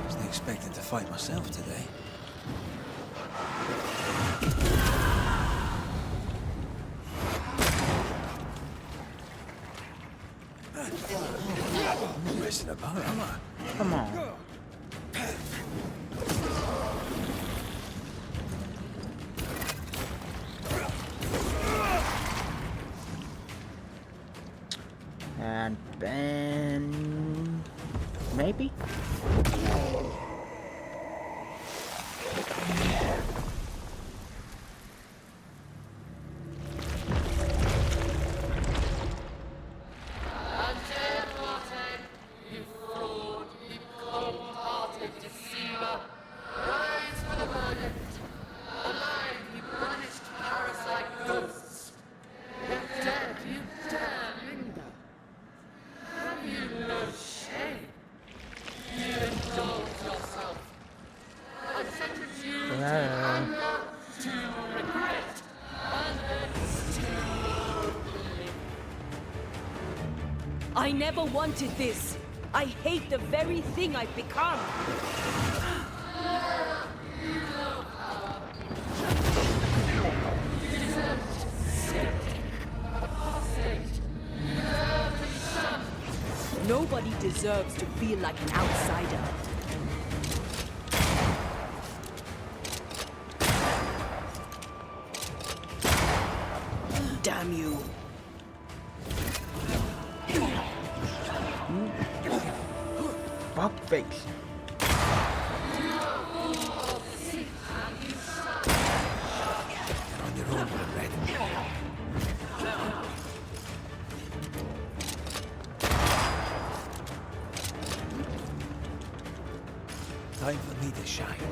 Wasn't expecting to fight myself today. I'm not messing about, am I? Come on. And then maybe? I never wanted this. I hate the very thing I've become. Nobody deserves to feel like an outsider. Damn you. Fuck face. You're on your own, Red Red. Time for me to shine.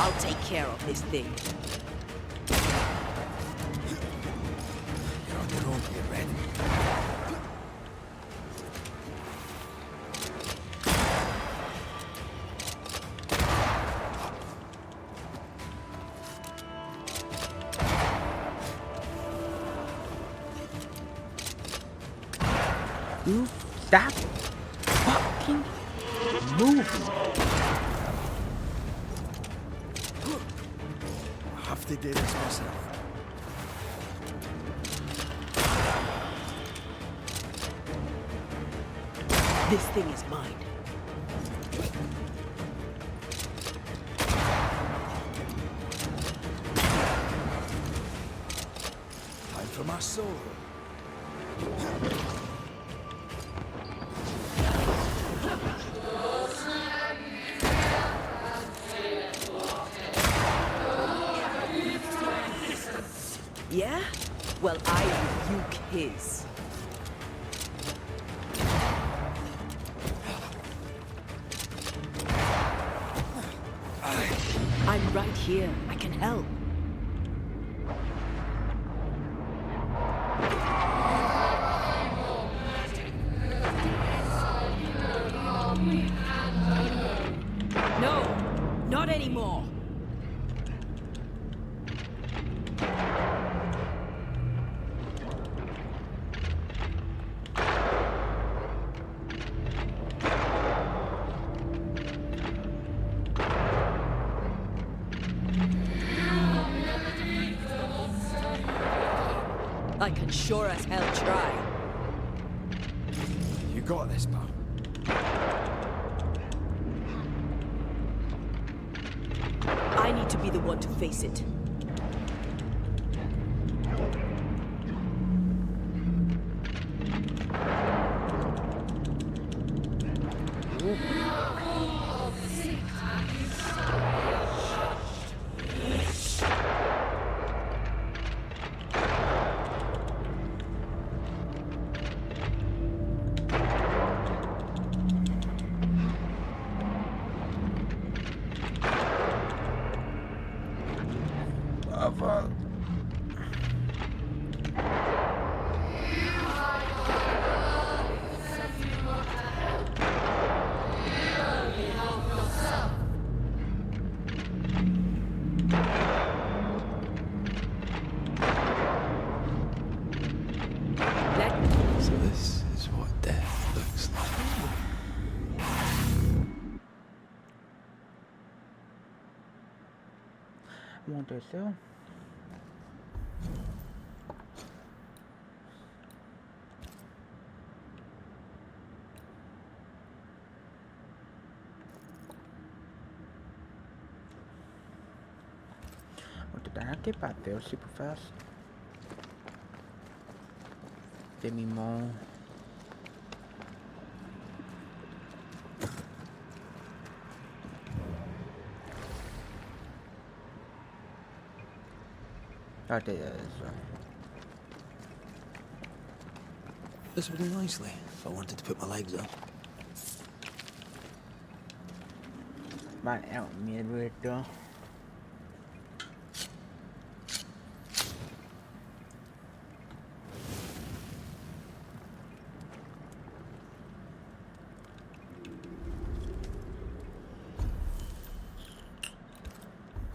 I'll take care of this thing. You're on your own, Red Red. You stop fucking moving. I have to do this myself. This thing is mine. Time for my soul. Yeah? Well, I rebuke his. right here. I can help. No, not anymore. I can sure as hell try. You got this, pal. I need to be the one to face it. So this is what death looks like. Want to sell? What did I get back there super fast? Give me more. Oh, there it is. This would do nicely if I wanted to put my legs up. Bạn out mid though.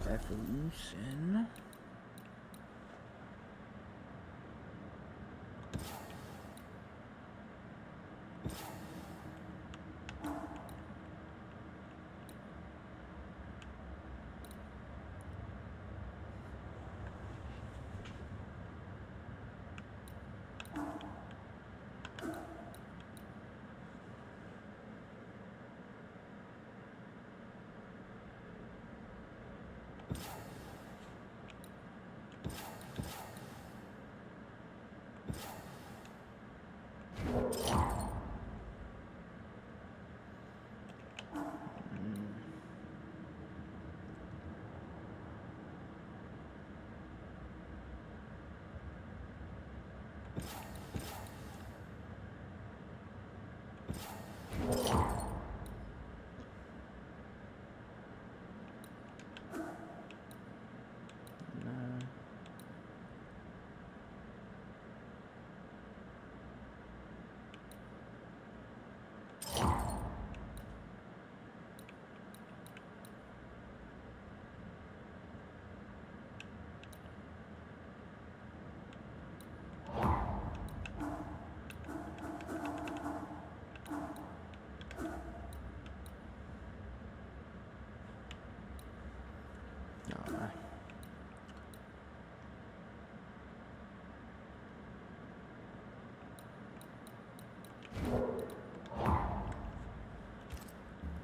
Evolution.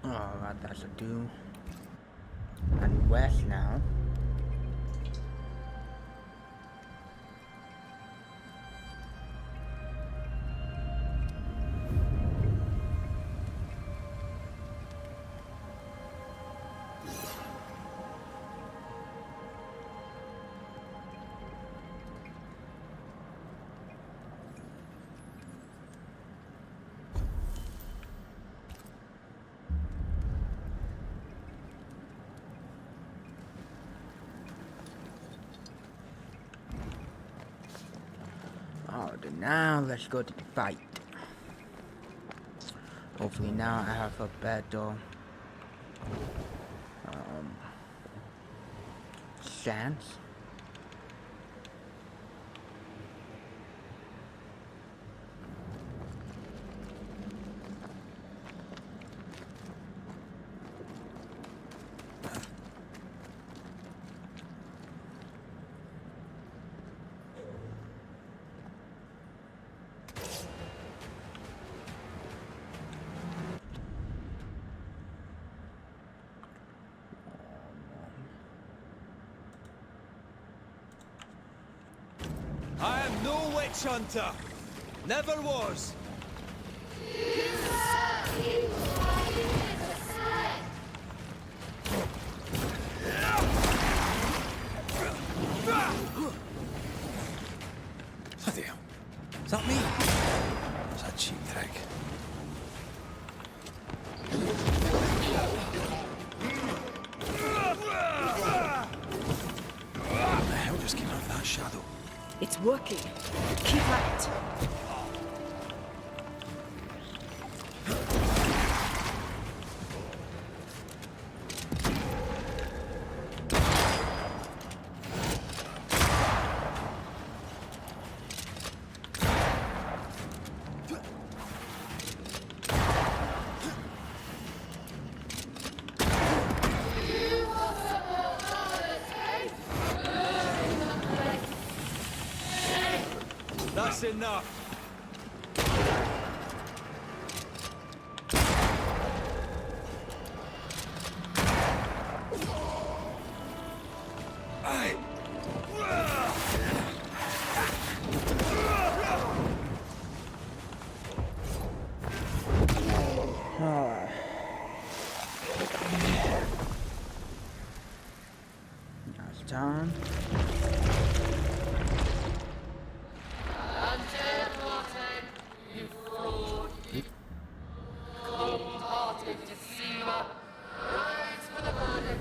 Alright, that's a do. And west now. now let's go to the fight. Hopefully now I have a better chance. I am no witch hunter. Never was. Bloody hell. Is that me? What's that cheap trick? What the hell just came out of that shadow? It's working. Keep at it. That's enough. Last time. Cold-hearted deceiver, rise for the burden.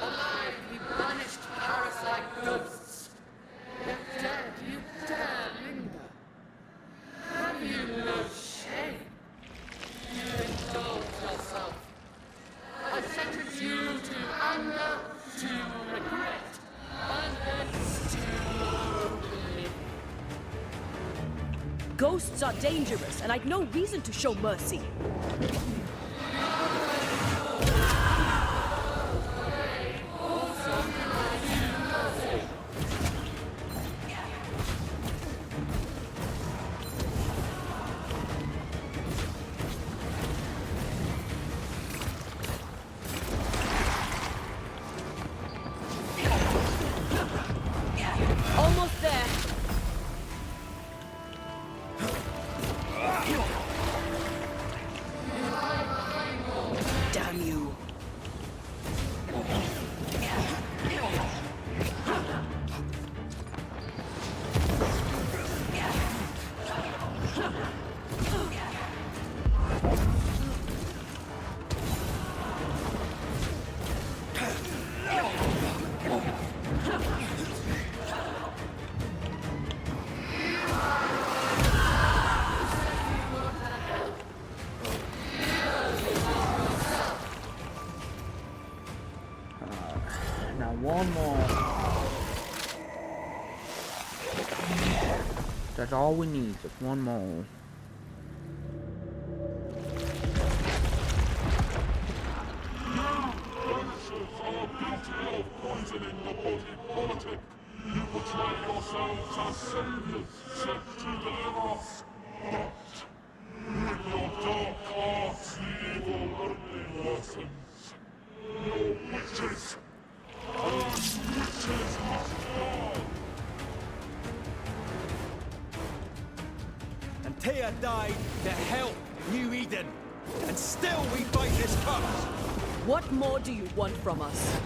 Alive, you banished parasite ghosts. Yet dead, you dare linger. Have you no shame? You indulge yourself. I sentence you to anger, to regret, and hence to oblivion. Ghosts are dangerous, and I'd no reason to show mercy. Almost there. Damn you. Now one more. That's all we need, just one more. Banishers are guilty of poisoning the body politic. You portray yourselves as saviors sent to deliver us. But with your dark arts, the evil only worsens. Your witches. Those witches must die. And Tia died to help New Eden. And still we fight this curse. What more do you want from us?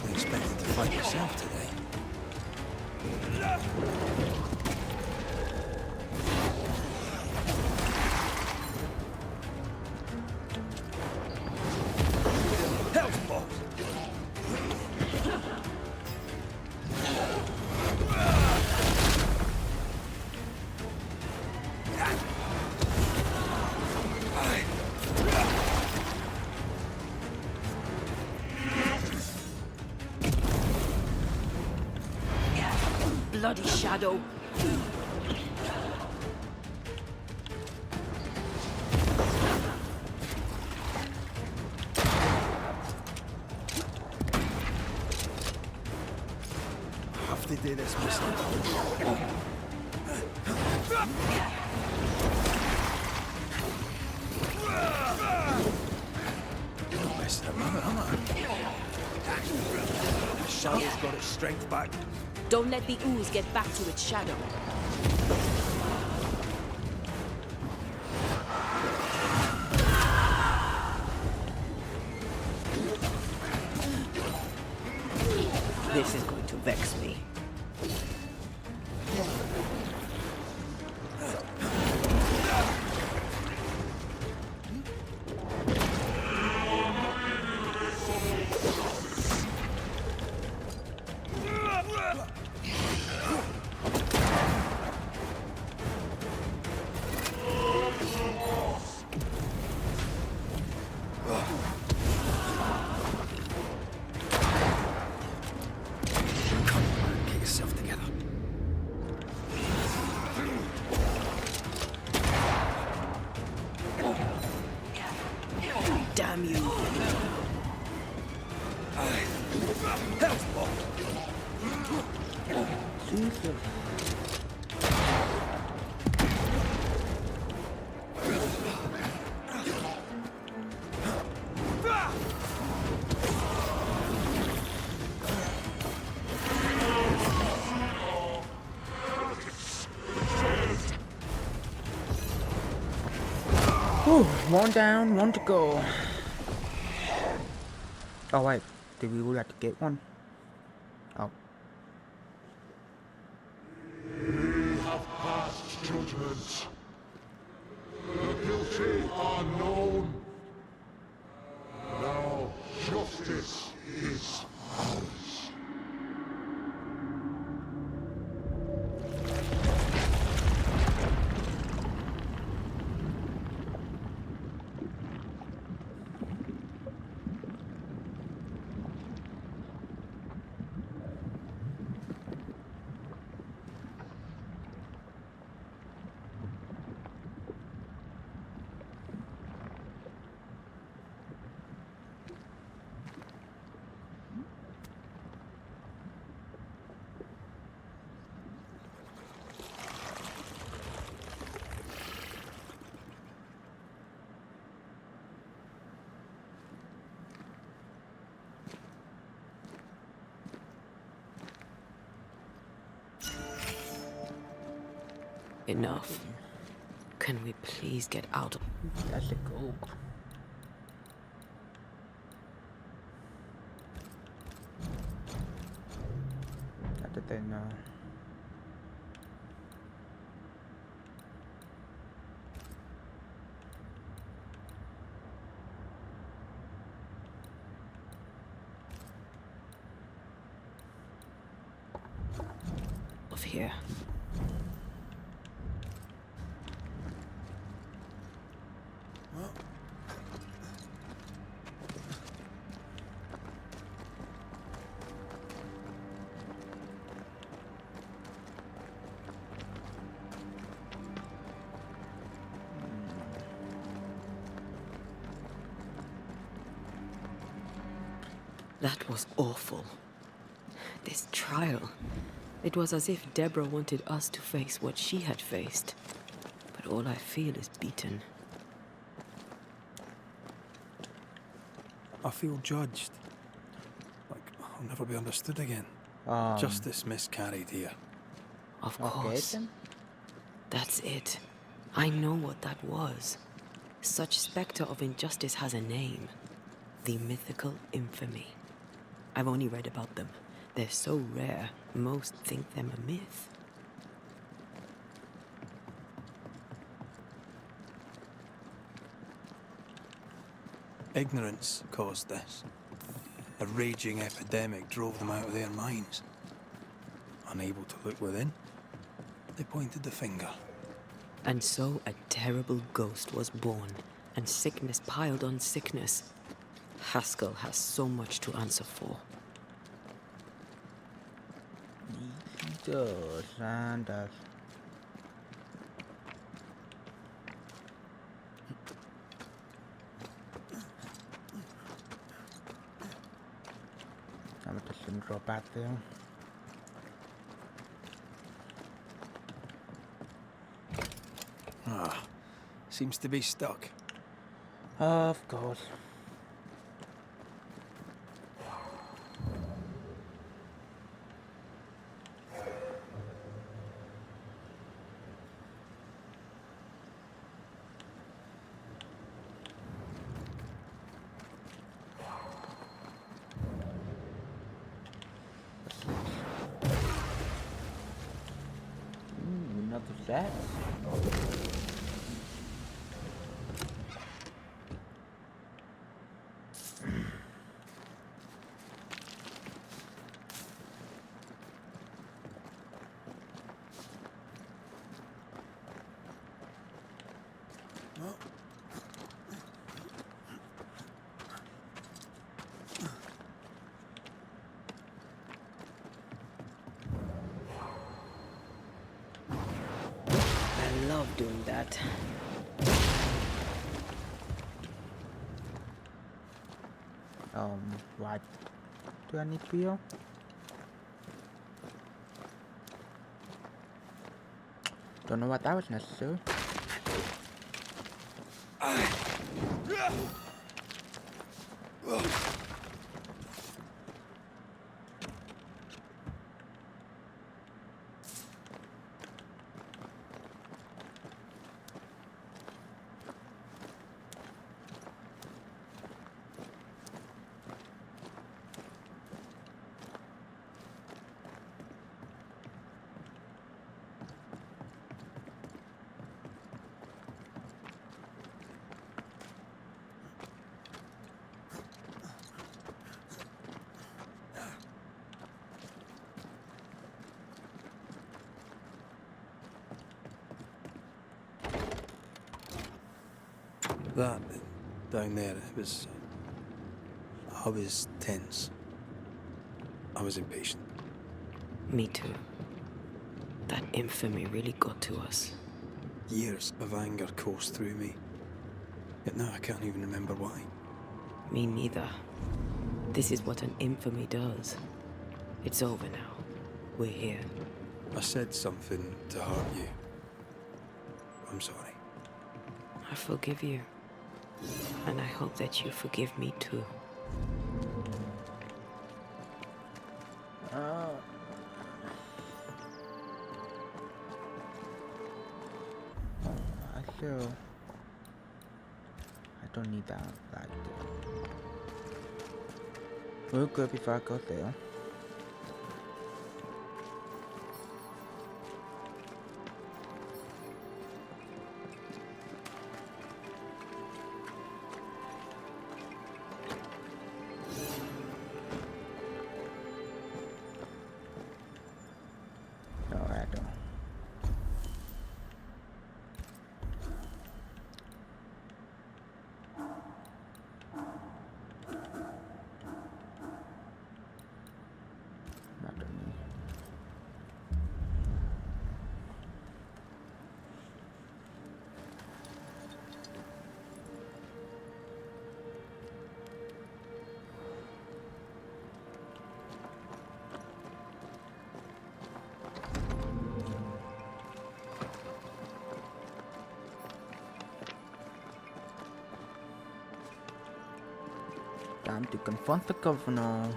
Wasn't expecting to fight yourself today. bloody shadow! Have to do this, mister. Not messing about, am I? The shadow's got its strength back. Don't let the ooze get back to its shadow. This is going to vex me. Get yourself together. Damn you. Whew, one down, one to go. Oh wait, did we really have to get one? Oh. We have passed judgment. The guilty are known. Now justice is ours. Enough. Can we please get out of... That's a goal. Other than of here. That was awful. This trial. It was as if Deborah wanted us to face what she had faced. But all I feel is beaten. I feel judged. Like I'll never be understood again. Justice miscarried here. Of course. then. That's it. I know what that was. Such spectre of injustice has a name. The mythical infamy. I've only read about them. They're so rare, most think them a myth. Ignorance caused this. A raging epidemic drove them out of their minds. Unable to look within, they pointed the finger. And so a terrible ghost was born, and sickness piled on sickness. Haskell has so much to answer for. Just and I'm just gonna drop back there. Ah, seems to be stuck. Of course. Another set. I love doing that. What do I need for you? Don't know what that was necessary. That down there, it was... I was tense. I was impatient. Me too. That infamy really got to us. Years of anger coursed through me. Yet now I can't even remember why. Me neither. This is what an infamy does. It's over now. We're here. I said something to hurt you. I'm sorry. I forgive you. And I hope that you forgive me too. I don't need that like we're good before I go there. No, I don't. Time to confront the governor.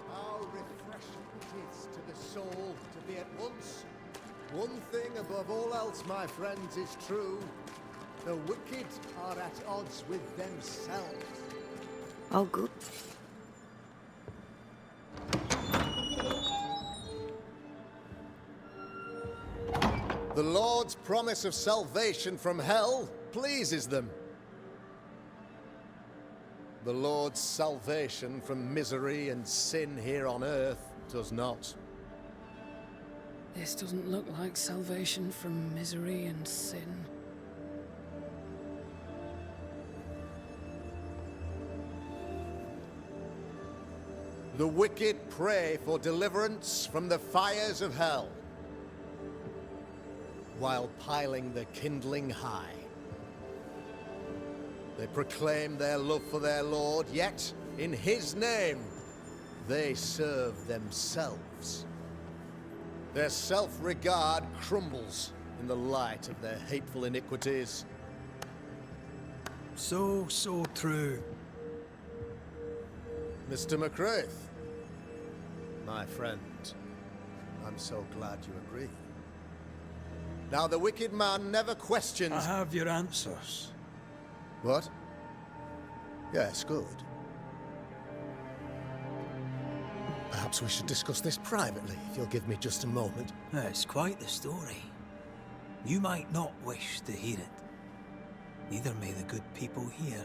How refreshing it is to the soul to be at once. One thing above all else, my friends, is true. The wicked are at odds with themselves. Oh, good. The Lord's promise of salvation from hell pleases them. The Lord's salvation from misery and sin here on earth does not. This doesn't look like salvation from misery and sin. The wicked pray for deliverance from the fires of hell, while piling the kindling high. They proclaim their love for their Lord, yet, in his name, they serve themselves. Their self-regard crumbles in the light of their hateful iniquities. So true. Mr. McCraith, my friend, I'm so glad you agree. Now, the wicked man never questions... I have your answers. What? Yes, good. Perhaps we should discuss this privately, if you'll give me just a moment. It's quite the story. You might not wish to hear it. Neither may the good people hear.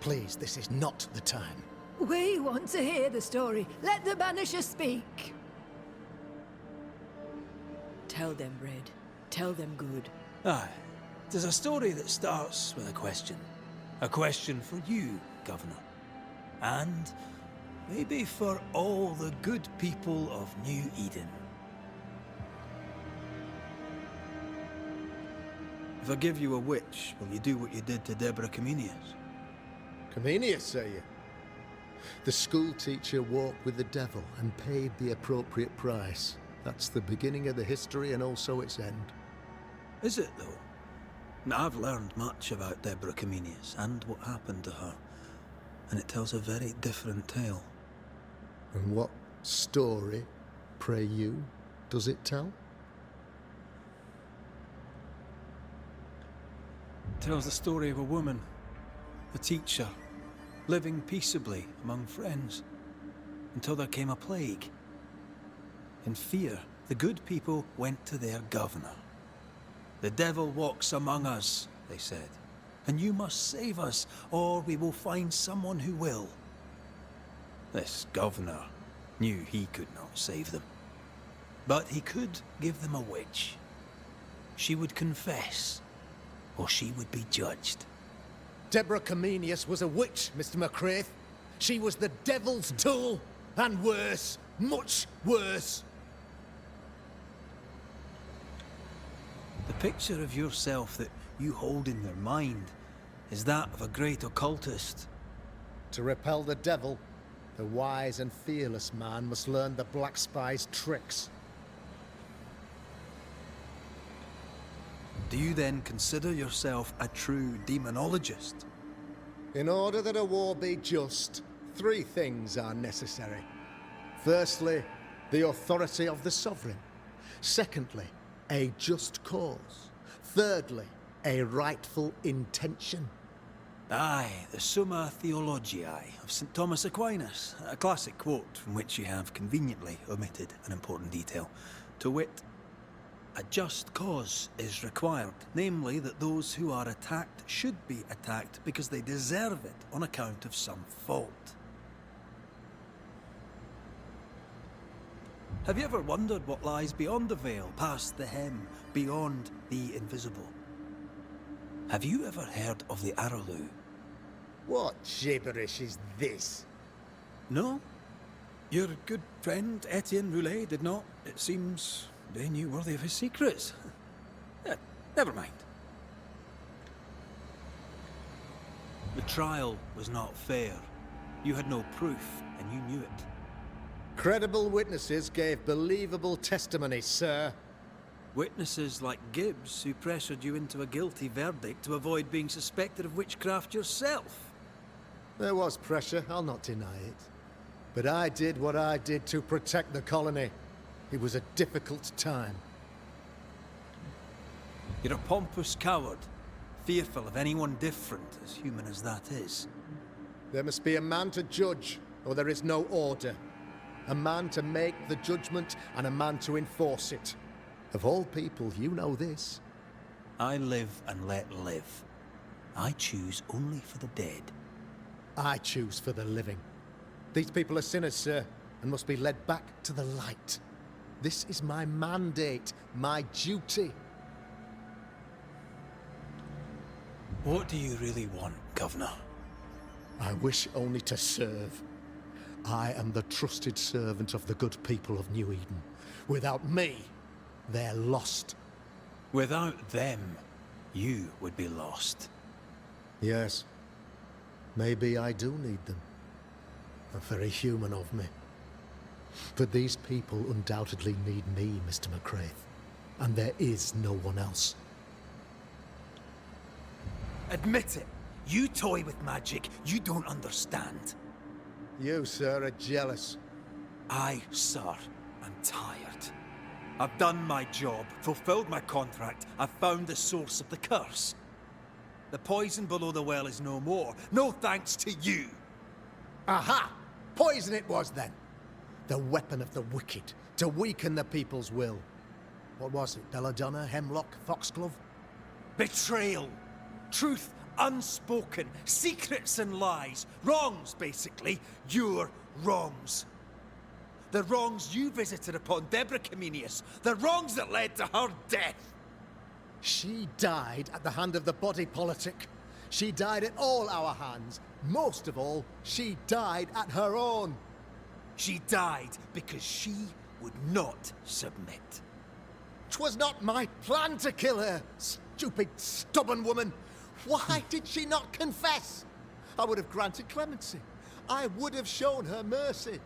Please, this is not the time. We want to hear the story. Let the Banishers speak. Tell them, Red. Tell them good. Aye. There's a story that starts with a question. A question for you, Governor. And maybe for all the good people of New Eden. If I give you a witch, will you do what you did to Deborah Comenius? Comenius, say you? The school teacher walked with the devil and paid the appropriate price. That's the beginning of the history and also its end. Is it, though? I've learned much about Deborah Comenius and what happened to her, and it tells a very different tale. And what story, pray you, does it tell? It tells the story of a woman, a teacher, living peaceably among friends, until there came a plague. In fear, the good people went to their governor. "The devil walks among us," they said, "and you must save us, or we will find someone who will." This governor knew he could not save them, but he could give them a witch. She would confess, or she would be judged. Deborah Comenius was a witch, Mr. McCraith. She was the devil's tool, and worse, much worse. The picture of yourself that you hold in your mind is that of a great occultist. To repel the devil, the wise and fearless man must learn the Black Spy's tricks. Do you then consider yourself a true demonologist? In order that a war be just, 3 things are necessary. Firstly, the authority of the sovereign. Secondly, a just cause. Thirdly, a rightful intention. Aye, the Summa Theologiae of St. Thomas Aquinas, a classic quote from which you have conveniently omitted an important detail. To wit, a just cause is required, namely that those who are attacked should be attacked because they deserve it on account of some fault. Have you ever wondered what lies beyond the veil, past the hem, beyond the invisible? Have you ever heard of the Araloo? What gibberish is this? No? Your good friend Etienne Roulet did not. It seems they knew worthy of his secrets. Never mind. The trial was not fair. You had no proof, and you knew it. Credible witnesses gave believable testimony, sir. Witnesses like Gibbs, who pressured you into a guilty verdict to avoid being suspected of witchcraft yourself. There was pressure, I'll not deny it. But I did what I did to protect the colony. It was a difficult time. You're a pompous coward, fearful of anyone different, as human as that is. There must be a man to judge, or there is no order. A man to make the judgment, and a man to enforce it. Of all people, you know this. I live and let live. I choose only for the dead. I choose for the living. These people are sinners, sir, and must be led back to the light. This is my mandate, my duty. What do you really want, Governor? I wish only to serve. I am the trusted servant of the good people of New Eden. Without me, they're lost. Without them, you would be lost. Yes. Maybe I do need them. Very human of me. But these people undoubtedly need me, Mr. McCraith. And there is no one else. Admit it. You toy with magic you don't understand. You, sir, are jealous. I, sir, am tired. I've done my job, fulfilled my contract, I've found the source of the curse. The poison below the well is no more. No thanks to you. Aha! Poison it was then. The weapon of the wicked, to weaken the people's will. What was it? Belladonna, Hemlock, Foxglove? Betrayal. Truth unspoken. Secrets and lies. Wrongs, basically. Your wrongs. The wrongs you visited upon Deborah Comenius. The wrongs that led to her death. She died at the hand of the body politic. She died at all our hands. Most of all, she died at her own. She died because she would not submit. 'Twas not my plan to kill her, stupid, stubborn woman. Why did she not confess? I would have granted clemency. I would have shown her mercy.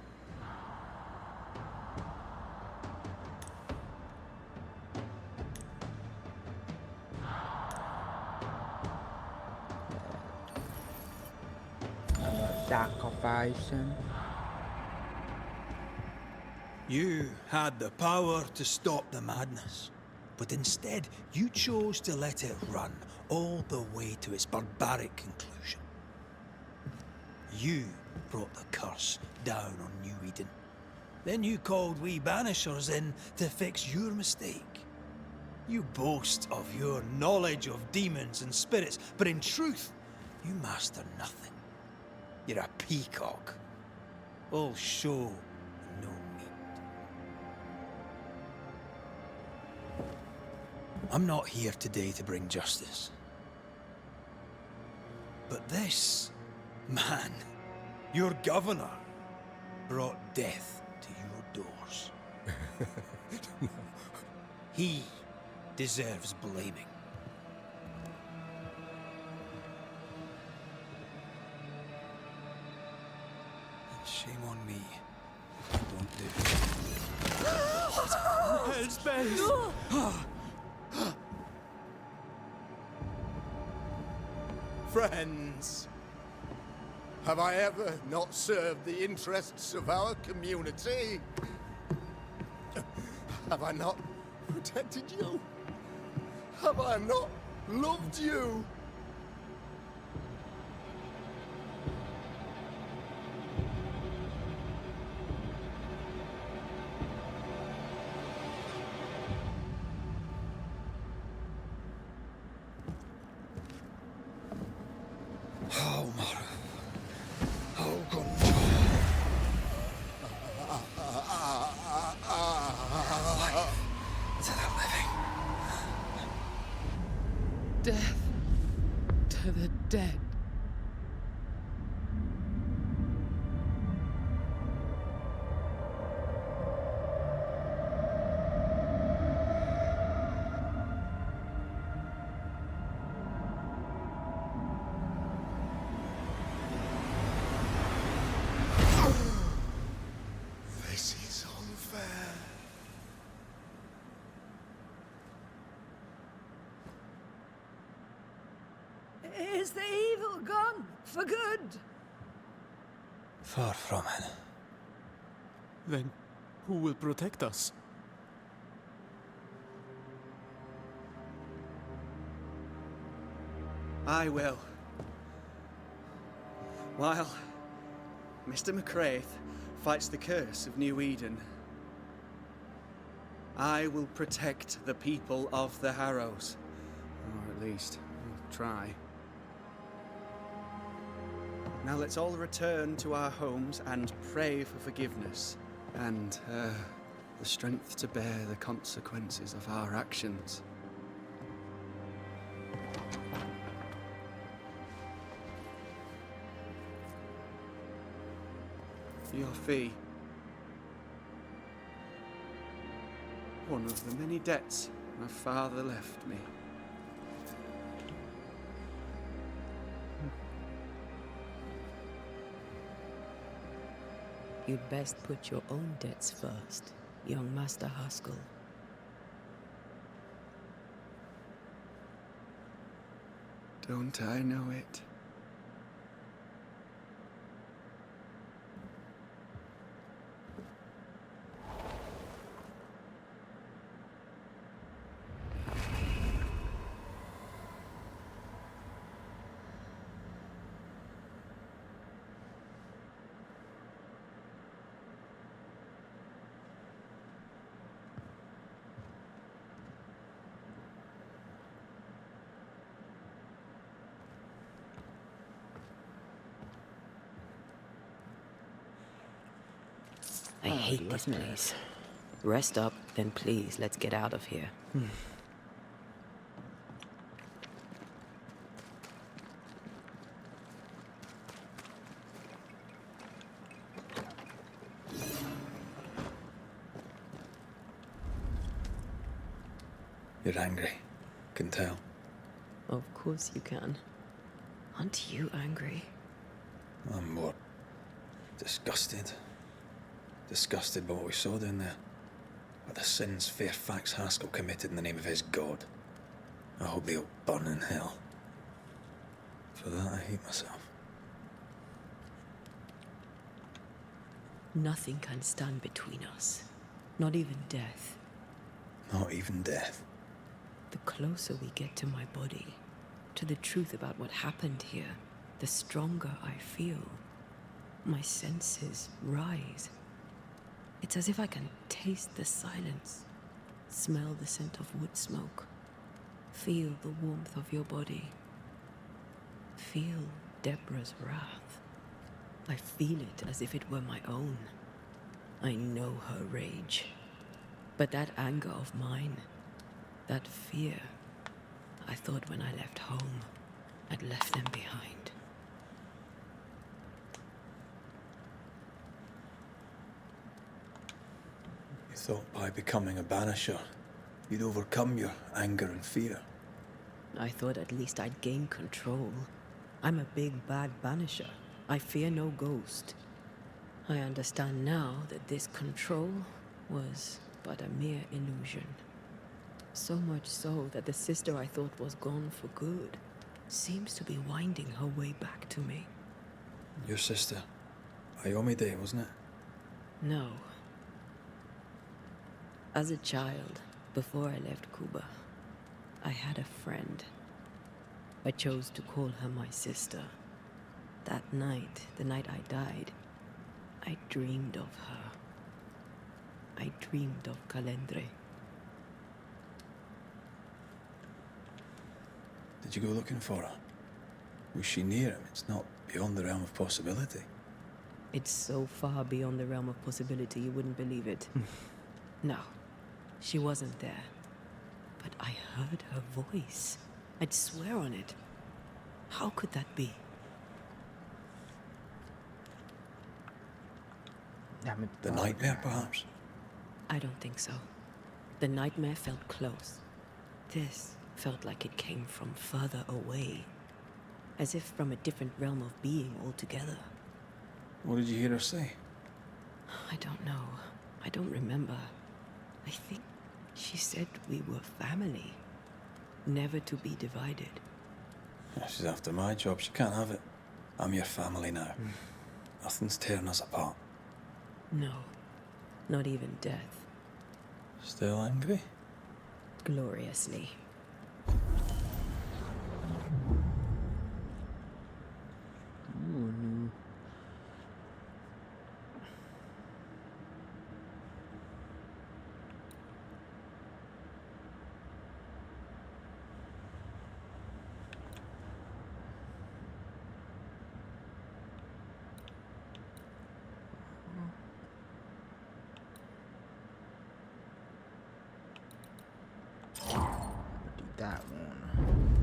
Sacrificing. You had the power to stop the madness, but instead you chose to let it run all the way to its barbaric conclusion. You brought the curse down on New Eden. Then you called we Banishers in to fix your mistake. You boast of your knowledge of demons and spirits, but in truth, you master nothing. You're a peacock. All show and no meat. I'm not here today to bring justice. But this man, your governor, brought death to your doors. He deserves blaming. And shame on me if I don't do it. Hell's bells! Friends, have I ever not served the interests of our community? Have I not protected you? Have I not loved you? Oh, Mara. Oh, God. To the living. Death to the dead. This is unfair. Is the evil gone for good? Far from it. Then who will protect us? I will. While Mr. McCraith fights the curse of New Eden, I will protect the people of the Harrows. Or at least, I'll try. Now let's all return to our homes and pray for forgiveness and the strength to bear the consequences of our actions. for your fee. One of the many debts my father left me. You'd best put your own debts first, young Master Haskell. Don't I know it? I hate this place. Rest up, then please, let's get out of here. You're angry. Can tell. Of course you can. Aren't you angry? I'm more disgusted. Disgusted by what we saw down there. By the sins Fairfax Haskell committed in the name of his god. I hope they'll burn in hell. For that I hate myself. Nothing can stand between us. Not even death. Not even death. The closer we get to my body, to the truth about what happened here, the stronger I feel. My senses rise. It's as if I can taste the silence, smell the scent of wood smoke, feel the warmth of your body, feel Deborah's wrath. I feel it as if it were my own. I know her rage. But that anger of mine, that fear, I thought when I left home, I'd left them behind. You thought by becoming a banisher, you'd overcome your anger and fear. I thought at least I'd gain control. I'm a big bad banisher. I fear no ghost. I understand now that this control was but a mere illusion. So much so that the sister I thought was gone for good seems to be winding her way back to me. Your sister, Ayomide, wasn't it? No. As a child, before I left Cuba, I had a friend. I chose to call her my sister. That night, the night I died, I dreamed of her. I dreamed of Calendre. Did you go looking for her? Was she near him? It's not beyond the realm of possibility. It's so far beyond the realm of possibility you wouldn't believe it. No, she wasn't there. But I heard her voice. I'd swear on it. How could that be? The nightmare, perhaps? I don't think so. The nightmare felt close. This felt like it came from further away. As if from a different realm of being altogether. What did you hear her say? I don't know. I don't remember. I think she said we were family. Never to be divided. Yeah, she's after my job. She can't have it. I'm your family now. Nothing's tearing us apart. No. Not even death. Still angry? Gloriously. That one.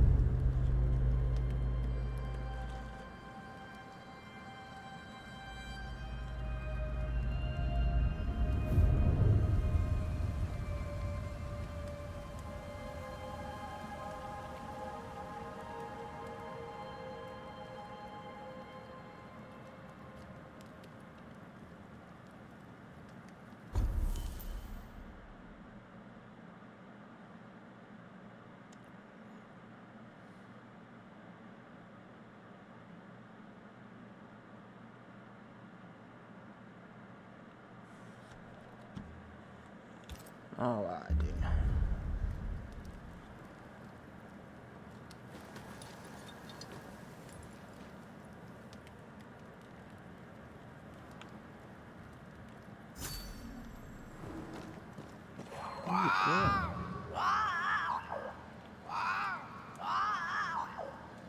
Alright.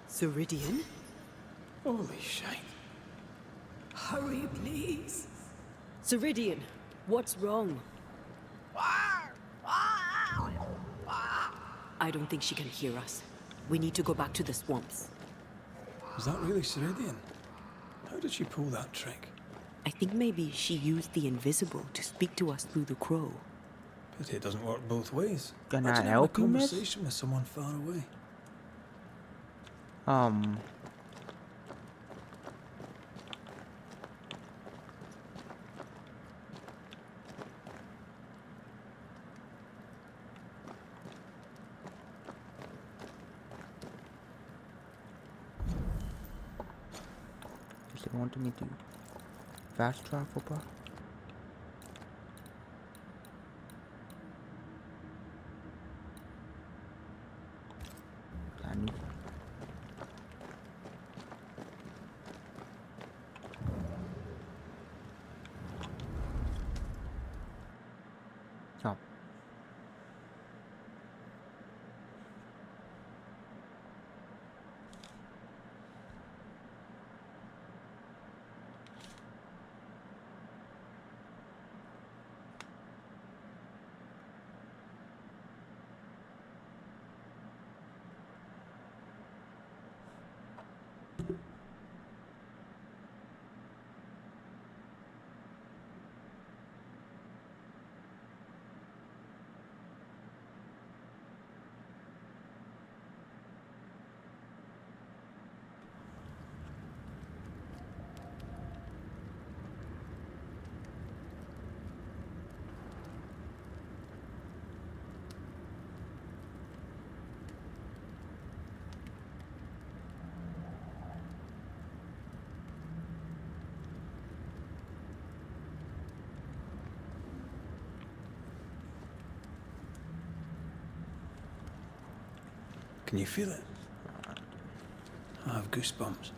Ceridian? Holy shite. Hurry, please. Ceridian, what's wrong? I don't think she can hear us. We need to go back to the swamps. Is that really Ceridian? How did she pull that trick? I think maybe she used the invisible to speak to us through the crow. Pity it doesn't work both ways. Can I Imagine having help a you, miss? conversation with someone far away. Is it wanting me to fast travel, bro? Danny. Oh. Can you feel it? I have goosebumps.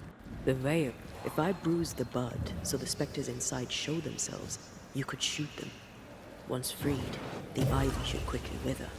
The veil. If I bruise the bud so the specters inside show themselves, you could shoot them. Once freed, the ivy should quickly wither.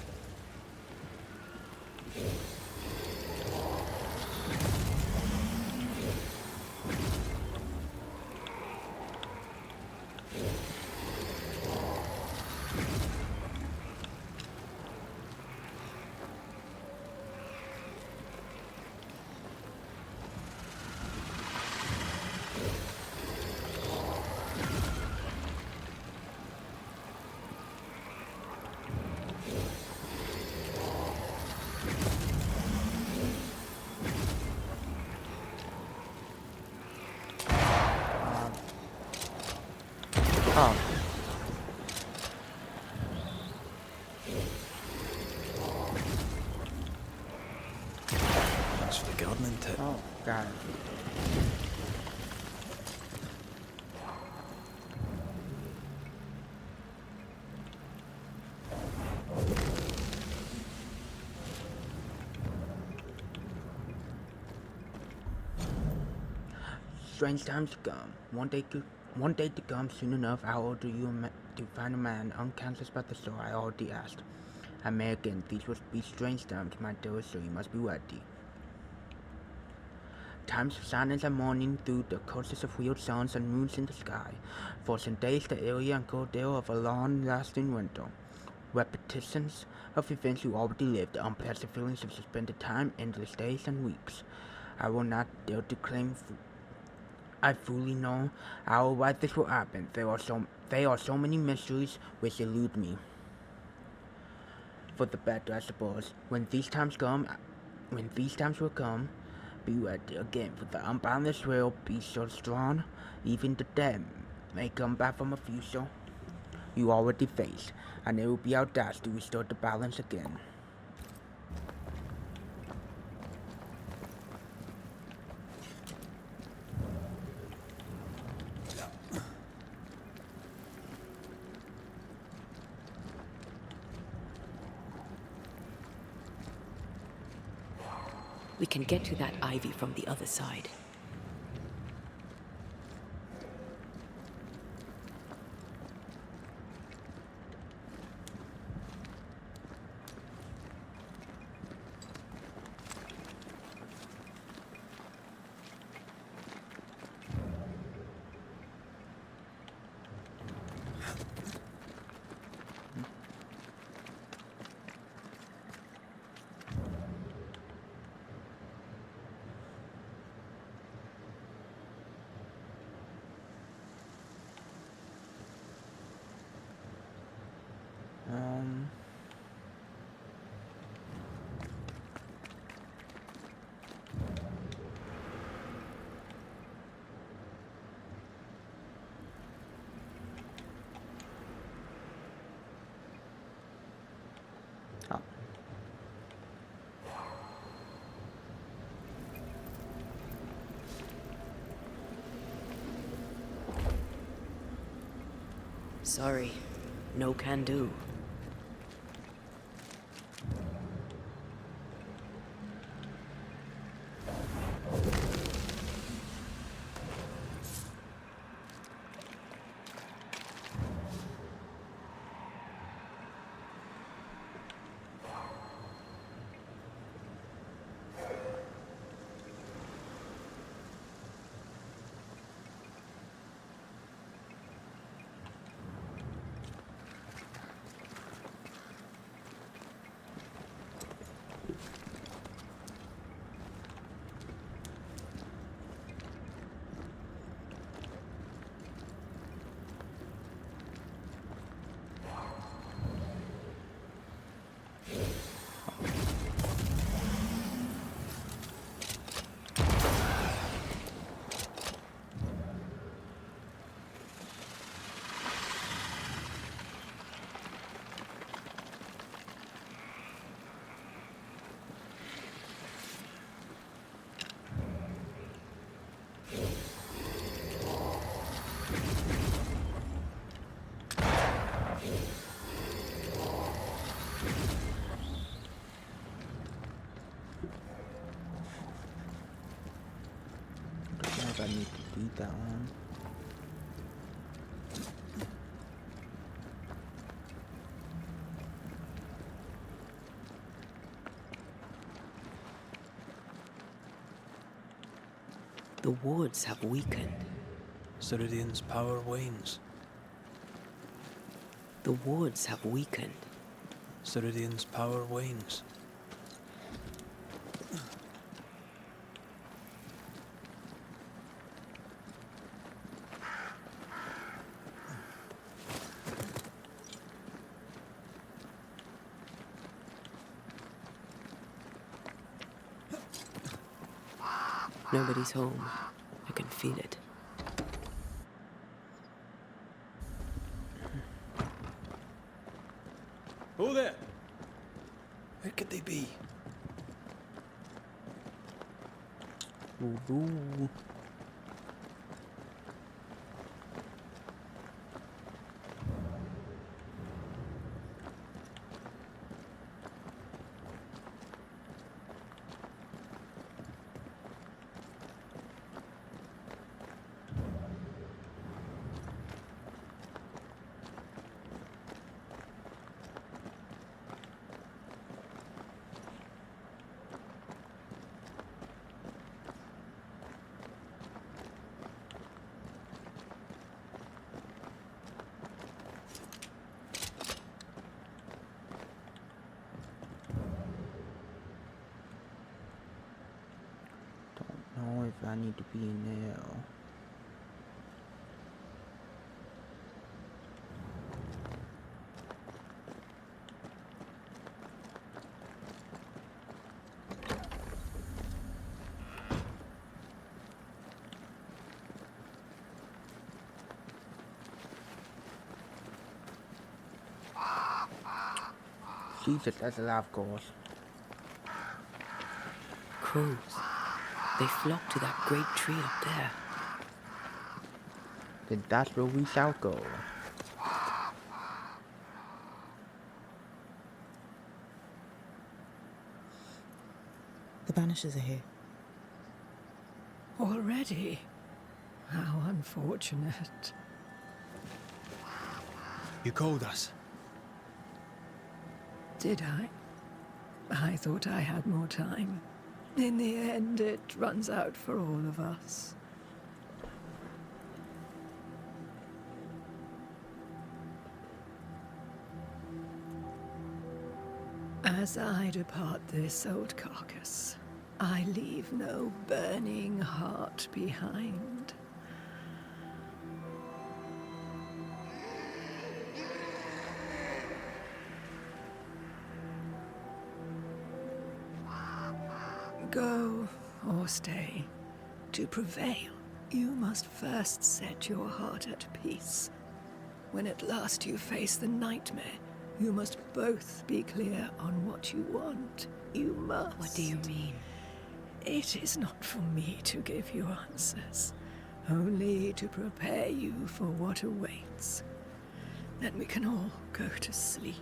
Oh. Thanks for the gardening tip. Oh, got it. Strange times to come. One day to come soon enough. I'll order you to find a man unconscious by the soul I already asked. American, these will be strange times, my dear, so you must be ready. Times of silence and mourning through the courses of weird suns and moons in the sky. For some days the area and ordeal of a long-lasting winter. Repetitions of events you already lived, unpleasant feelings of suspended time, endless days and weeks. I will not dare to claim I fully know how or why this will happen. There are so many mysteries which elude me. For the better, I suppose. When these times will come, be ready again, for the unboundless will be so strong, even the dead may come back from a future you already faced, and it will be our task to restore the balance again. can get to that ivy from the other side. Oh. Sorry, no can do. I need to beat that one. The wards have weakened. Ceridian's power wanes. The wards have weakened. Ceridian's power wanes. Nobody's home. I can feel it. Who there? Where could they be? Ooh. Don't know if I need to be in there. Jesus, that's a lot of goals. Crows. They flock to that great tree up there. Then that's where we shall go. The Banishers are here. Already? How unfortunate. You called us. Did I? I thought I had more time. In the end, it runs out for all of us. As I depart this old carcass, I leave no burning heart behind. Go or stay. To prevail, you must first set your heart at peace. When at last you face the nightmare, you must both be clear on what you want. You must. What do you mean? It is not for me to give you answers, only to prepare you for what awaits. Then we can all go to sleep.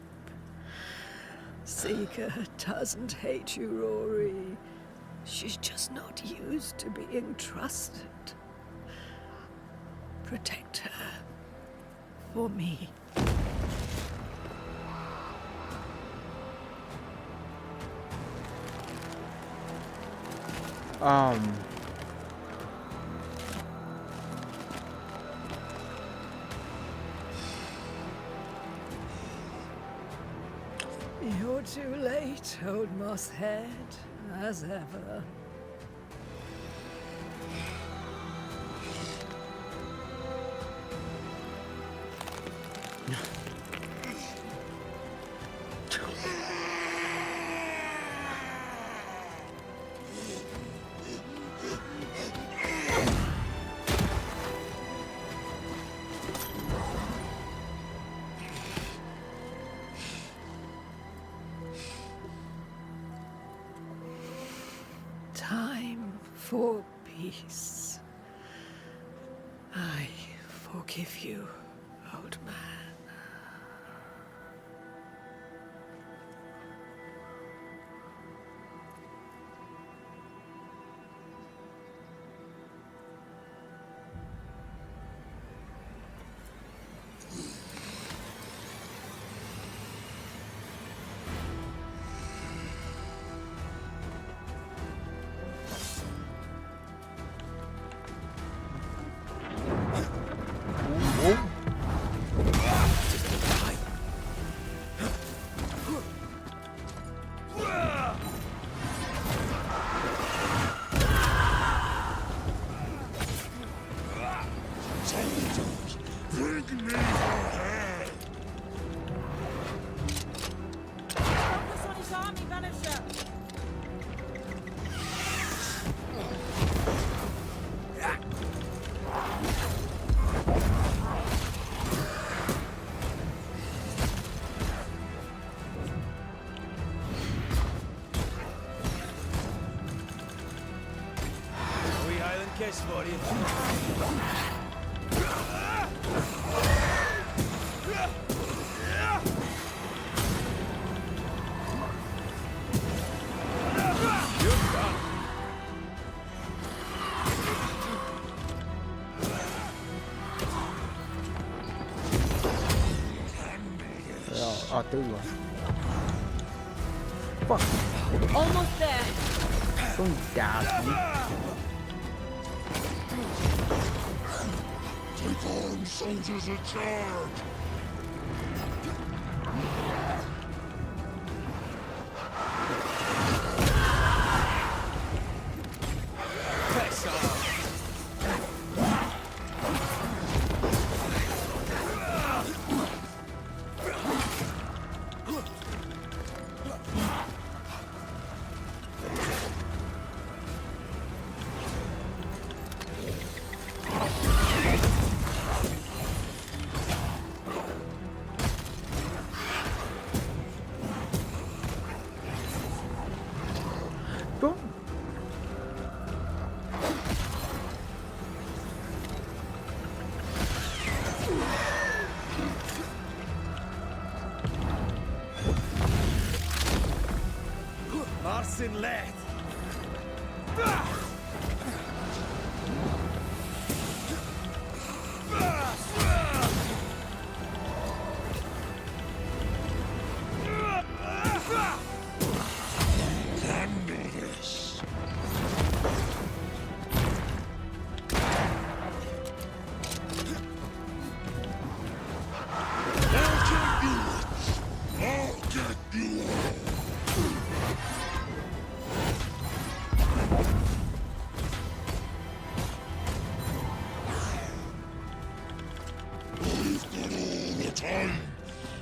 Seeker doesn't hate you, Rory. She's just not used to being trusted. Protect her. For me. You're too late, old mosshead, as ever. Time for peace. I forgive you, old man. Bring me her head! Focus on his army, Banisher! A wee Highland kiss for you. There you are. Fuck. Almost there. Don't dash me. Take on, soldiers at charge! Press on! Marsin left.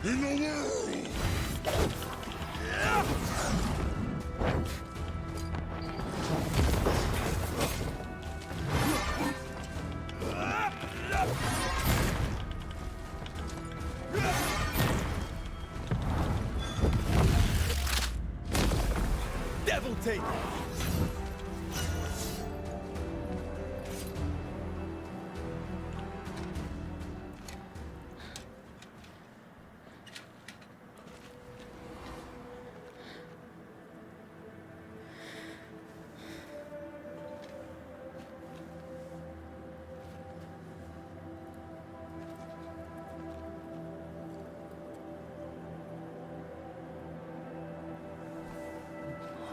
in the world! Devil take!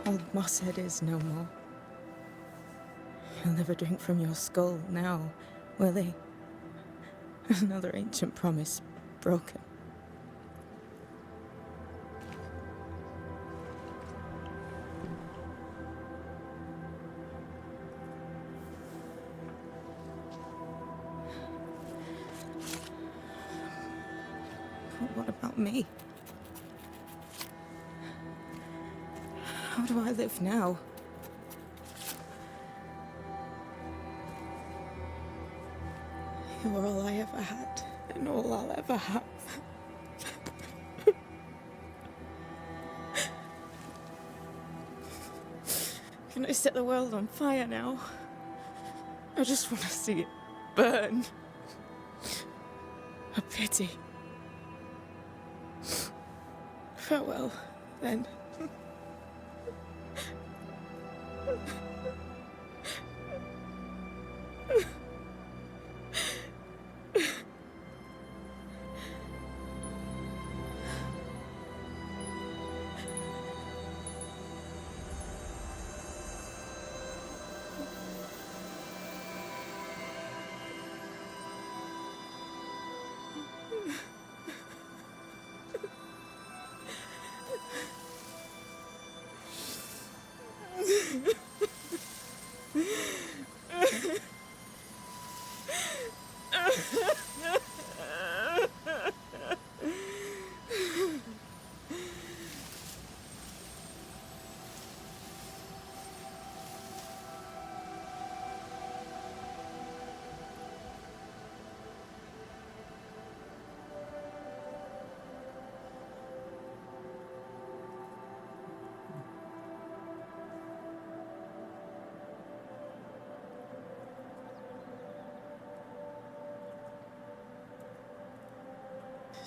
Old Mosshead is no more. He'll never drink from your skull now, will he? Another ancient promise broken. But what about me? How do I live now? You were all I ever had, and all I'll ever have. Can I set the world on fire now? I just want to see it burn. A pity. Farewell, then.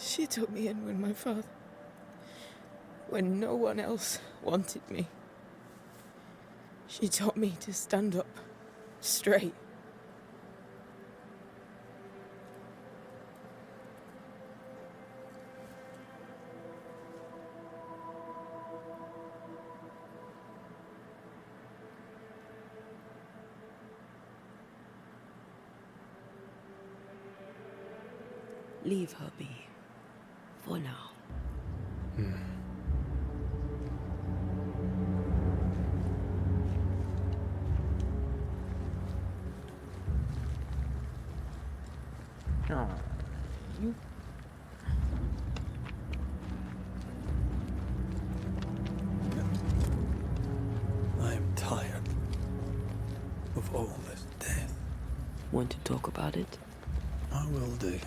She took me in when no one else wanted me. She taught me to stand up straight. Leave her be. For now. Oh, you. I'm tired of all this death. Want to talk about it? I will do.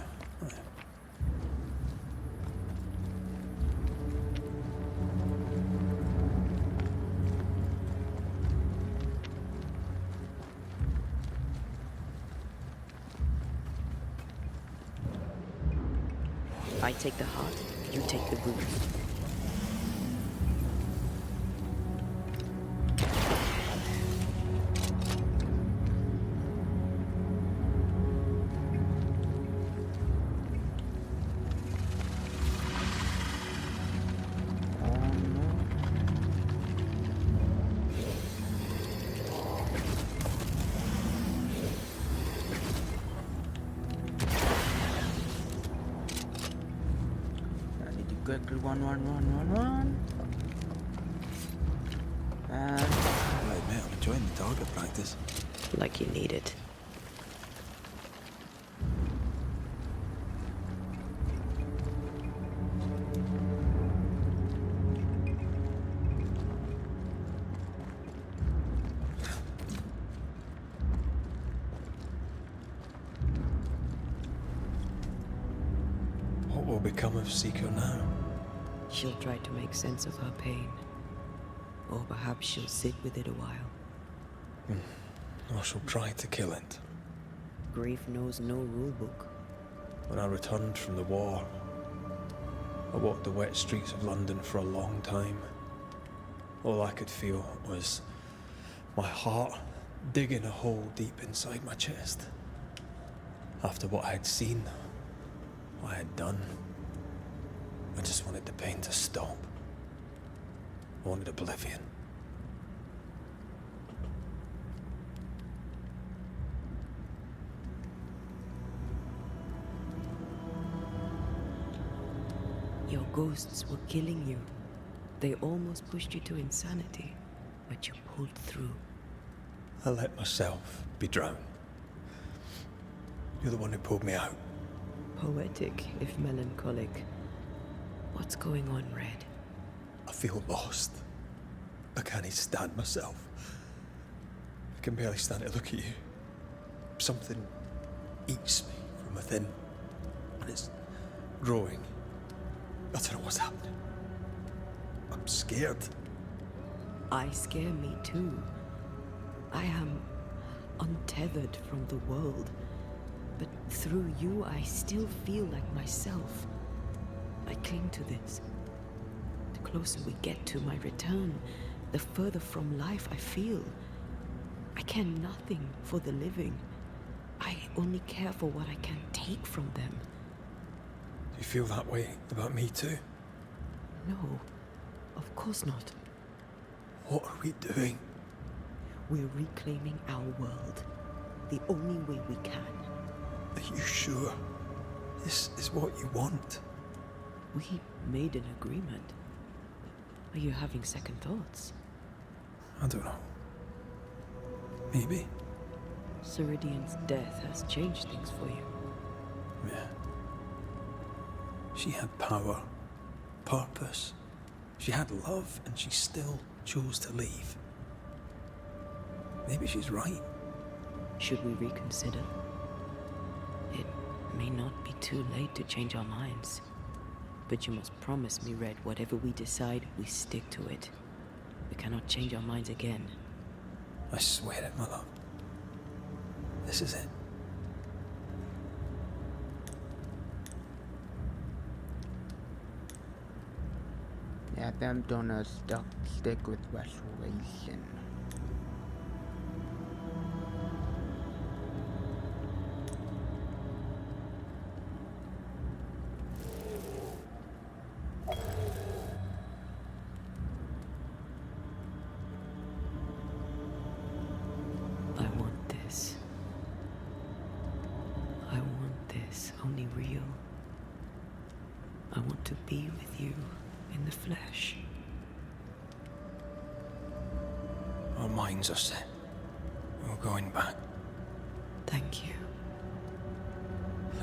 I take the heart, you take the root. Quickly, run. And I admit, I'm enjoying the target practice. Like you need it. What will become of Seeker now? She'll try to make sense of her pain. Or perhaps she'll sit with it a while. Or she'll try to kill it. Grief knows no rulebook. When I returned from the war, I walked the wet streets of London for a long time. All I could feel was my heart digging a hole deep inside my chest. After what I had seen, what I had done, I just wanted the pain to stop. I wanted oblivion. Your ghosts were killing you. They almost pushed you to insanity, but you pulled through. I let myself be drowned. You're the one who pulled me out. Poetic, if melancholic. What's going on, Red? I feel lost. I can't even stand myself. I can barely stand to look at you. Something eats me from within, and it's growing. I don't know what's happening. I'm scared. I scare me too. I am untethered from the world, but through you I still feel like myself. I cling to this. The closer we get to my return, the further from life I feel. I care nothing for the living. I only care for what I can take from them. Do you feel that way about me too? No, of course not. What are we doing? We're reclaiming our world. The only way we can. Are you sure? This is what you want? We made an agreement. Are you having second thoughts? I don't know. Maybe. Ceridian's death has changed things for you. Yeah. She had power, purpose. She had love, and she still chose to leave. Maybe she's right. Should we reconsider? It may not be too late to change our minds. But you must promise me, Red, whatever we decide, we stick to it. We cannot change our minds again. I swear it, my love. This is it. Yeah, them gonna stick with restoration. I want this. I want this, only real. I want to be with you in the flesh. Our minds are set. We're going back. Thank you.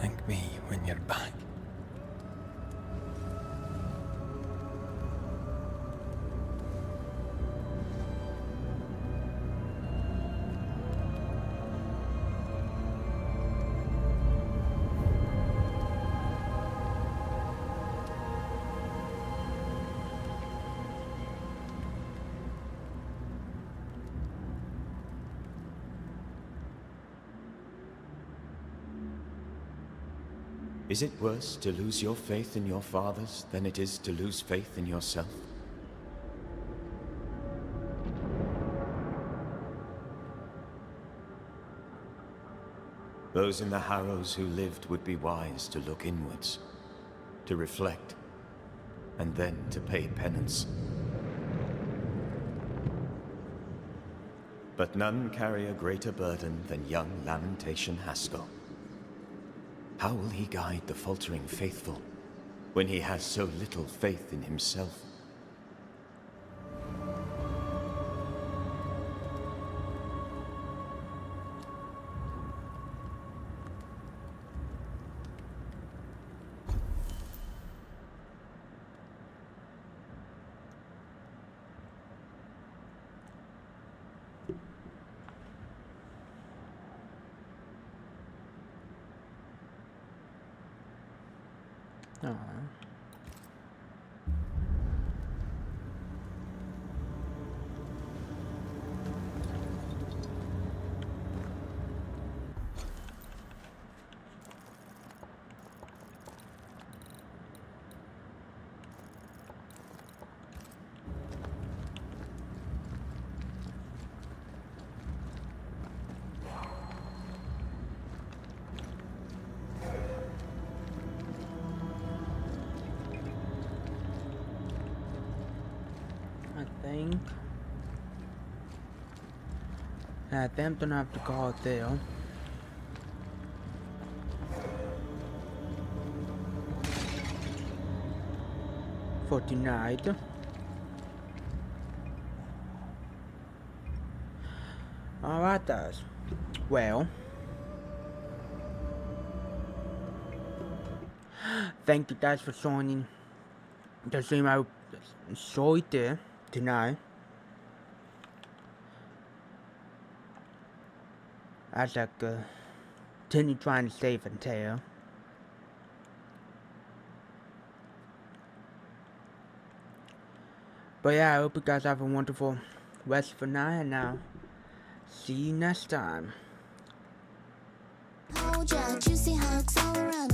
Thank me when you're back. Is it worse to lose your faith in your fathers than it is to lose faith in yourself? Those in the Harrows who lived would be wise to look inwards, to reflect, and then to pay penance. But none carry a greater burden than young Lamentation Haskell. How will he guide the faltering faithful when he has so little faith in himself? Aw. I think them don't have to go out there. For tonight. Alright guys. Well, thank you guys for joining the stream. I enjoyed it tonight. As I continue trying to save and tell. But yeah, I hope you guys have a wonderful rest of the night, and I'll see you next time. Hold ya, juicy hugs all around.